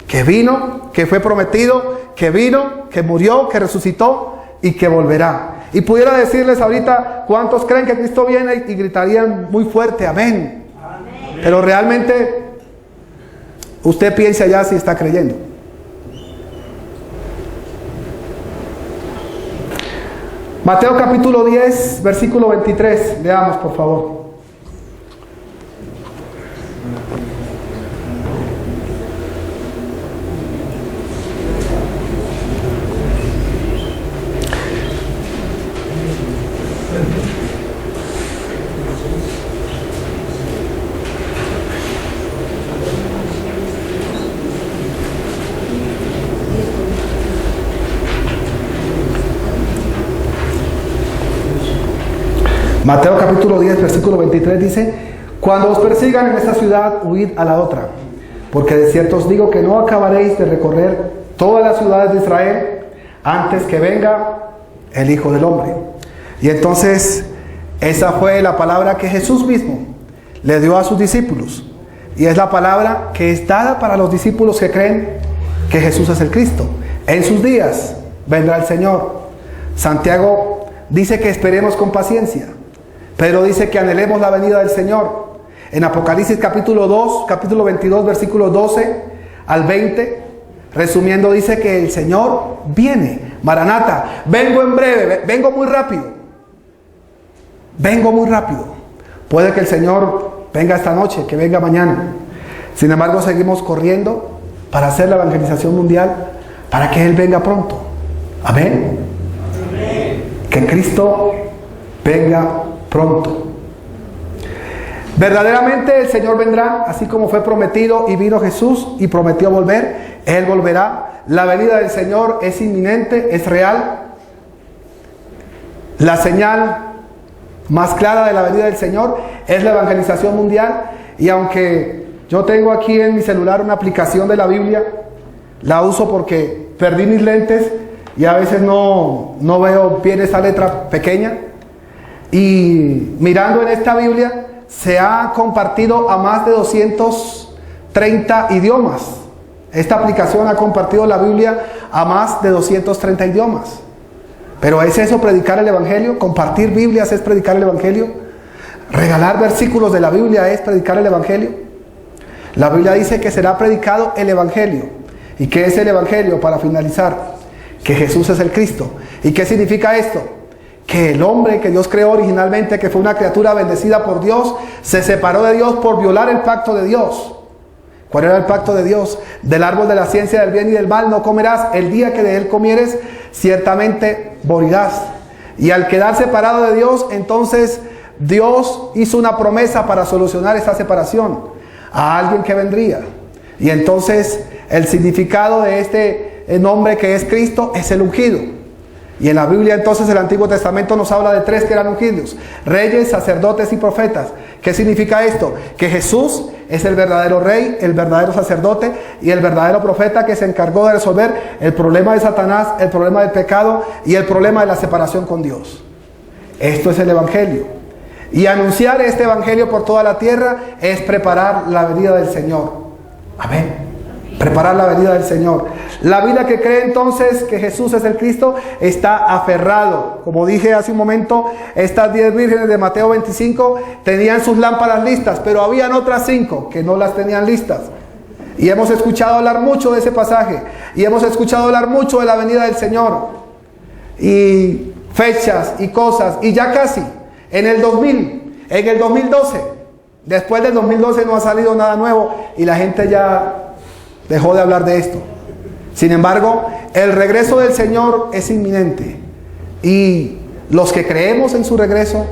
Que vino, que fue prometido, que vino, que murió, que resucitó y que volverá. Y pudiera decirles ahorita cuántos creen que Cristo viene y gritarían muy fuerte, amén. Amén. Pero realmente usted piensa ya si está creyendo. Mateo capítulo 10, versículo 23. Leamos, por favor. Mateo capítulo 10, versículo 23 dice: cuando os persigan en esta ciudad, huid a la otra, porque de cierto os digo que no acabaréis de recorrer todas las ciudades de Israel antes que venga el Hijo del Hombre. Y entonces esa fue la palabra que Jesús mismo le dio a sus discípulos, y es la palabra que es dada para los discípulos que creen que Jesús es el Cristo. En sus días vendrá el Señor. Santiago dice que esperemos con paciencia. Pedro dice que anhelemos la venida del Señor. En Apocalipsis capítulo 2, capítulo 22, versículos 12 al 20, resumiendo, dice que el Señor viene. Maranata, vengo en breve, vengo muy rápido. Vengo muy rápido. Puede que el Señor venga esta noche, que venga mañana. Sin embargo, seguimos corriendo para hacer la evangelización mundial, para que Él venga pronto. Amén. Amén. Que Cristo venga pronto. Verdaderamente el Señor vendrá, así como fue prometido y vino Jesús y prometió volver. Él volverá. La venida del Señor es inminente, es real. La señal más clara de la venida del Señor es la evangelización mundial. Y aunque yo tengo aquí en mi celular una aplicación de la Biblia, la uso porque perdí mis lentes y a veces no veo bien esa letra pequeña. Y mirando en esta Biblia, se ha compartido a más de 230 idiomas. Esta aplicación ha compartido la Biblia a más de 230 idiomas. Pero ¿es eso predicar el Evangelio? ¿Compartir Biblias es predicar el Evangelio? ¿Regalar versículos de la Biblia es predicar el Evangelio? La Biblia dice que será predicado el Evangelio. ¿Y qué es el Evangelio? Para finalizar, que Jesús es el Cristo. ¿Y qué significa esto? Que el hombre que Dios creó originalmente, que fue una criatura bendecida por Dios, se separó de Dios por violar el pacto de Dios. ¿Cuál era el pacto de Dios? Del árbol de la ciencia del bien y del mal no comerás. El día que de él comieres, ciertamente morirás. Y al quedar separado de Dios, entonces Dios hizo una promesa para solucionar esa separación a alguien que vendría. Y entonces el significado de este nombre que es Cristo es el ungido. Y en la Biblia entonces el Antiguo Testamento nos habla de 3 que eran ungidos: reyes, sacerdotes y profetas. ¿Qué significa esto? Que Jesús es el verdadero rey, el verdadero sacerdote y el verdadero profeta que se encargó de resolver el problema de Satanás, el problema del pecado y el problema de la separación con Dios. Esto es el Evangelio. Y anunciar este Evangelio por toda la tierra es preparar la venida del Señor. Amén. Preparar la venida del Señor. La vida que cree entonces que Jesús es el Cristo está aferrado. Como dije hace un momento, estas 10 vírgenes de Mateo 25 tenían sus lámparas listas, pero habían otras 5 que no las tenían listas. Y hemos escuchado hablar mucho de ese pasaje. Y hemos escuchado hablar mucho de la venida del Señor. Y fechas y cosas. Y ya casi, en el 2000, en el 2012. Después del 2012 no ha salido nada nuevo y la gente ya dejó de hablar de esto. Sin embargo, el regreso del Señor es inminente. Y los que creemos en su regreso,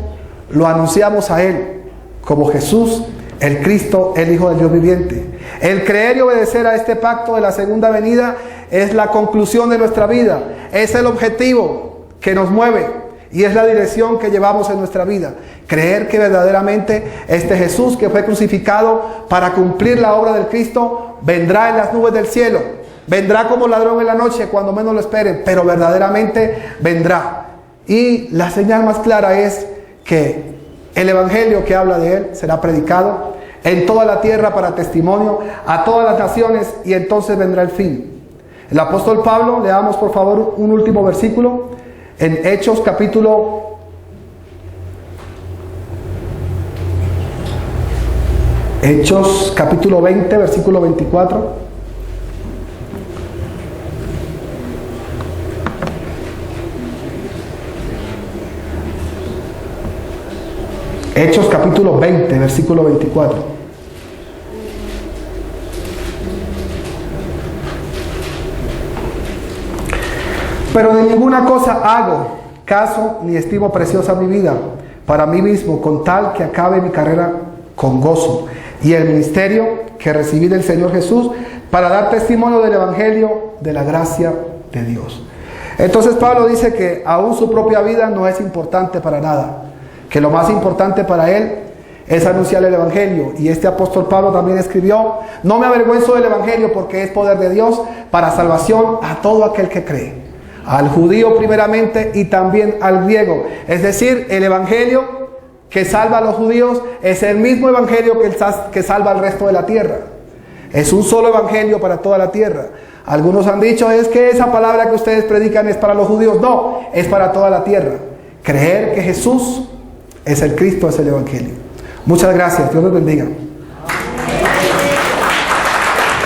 lo anunciamos a Él como Jesús, el Cristo, el Hijo del Dios viviente. El creer y obedecer a este pacto de la segunda venida es la conclusión de nuestra vida. Es el objetivo que nos mueve y es la dirección que llevamos en nuestra vida. Creer que verdaderamente este Jesús que fue crucificado para cumplir la obra del Cristo vendrá en las nubes del cielo. Vendrá como ladrón en la noche cuando menos lo esperen, pero verdaderamente vendrá. Y la señal más clara es que el Evangelio que habla de Él será predicado en toda la tierra para testimonio a todas las naciones y entonces vendrá el fin. El apóstol Pablo, leamos por favor un último versículo en Hechos capítulo 20, versículo 24. Hechos capítulo 20, versículo 24. Pero de ninguna cosa hago caso ni estimo preciosa mi vida para mí mismo, con tal que acabe mi carrera con gozo y el ministerio que recibí del Señor Jesús para dar testimonio del Evangelio de la gracia de Dios. Entonces Pablo dice que aún su propia vida no es importante para nada, que lo más importante para él es anunciar el Evangelio. Y este apóstol Pablo también escribió: no me avergüenzo del Evangelio, porque es poder de Dios para salvación a todo aquel que cree, al judío primeramente y también al griego. Es decir, el Evangelio que salva a los judíos es el mismo Evangelio que salva al resto de la tierra. Es un solo Evangelio para toda la tierra. Algunos han dicho: es que esa palabra que ustedes predican es para los judíos. No, es para toda la tierra. Creer que Jesús es el Cristo, es el Evangelio. Muchas gracias. Dios los bendiga.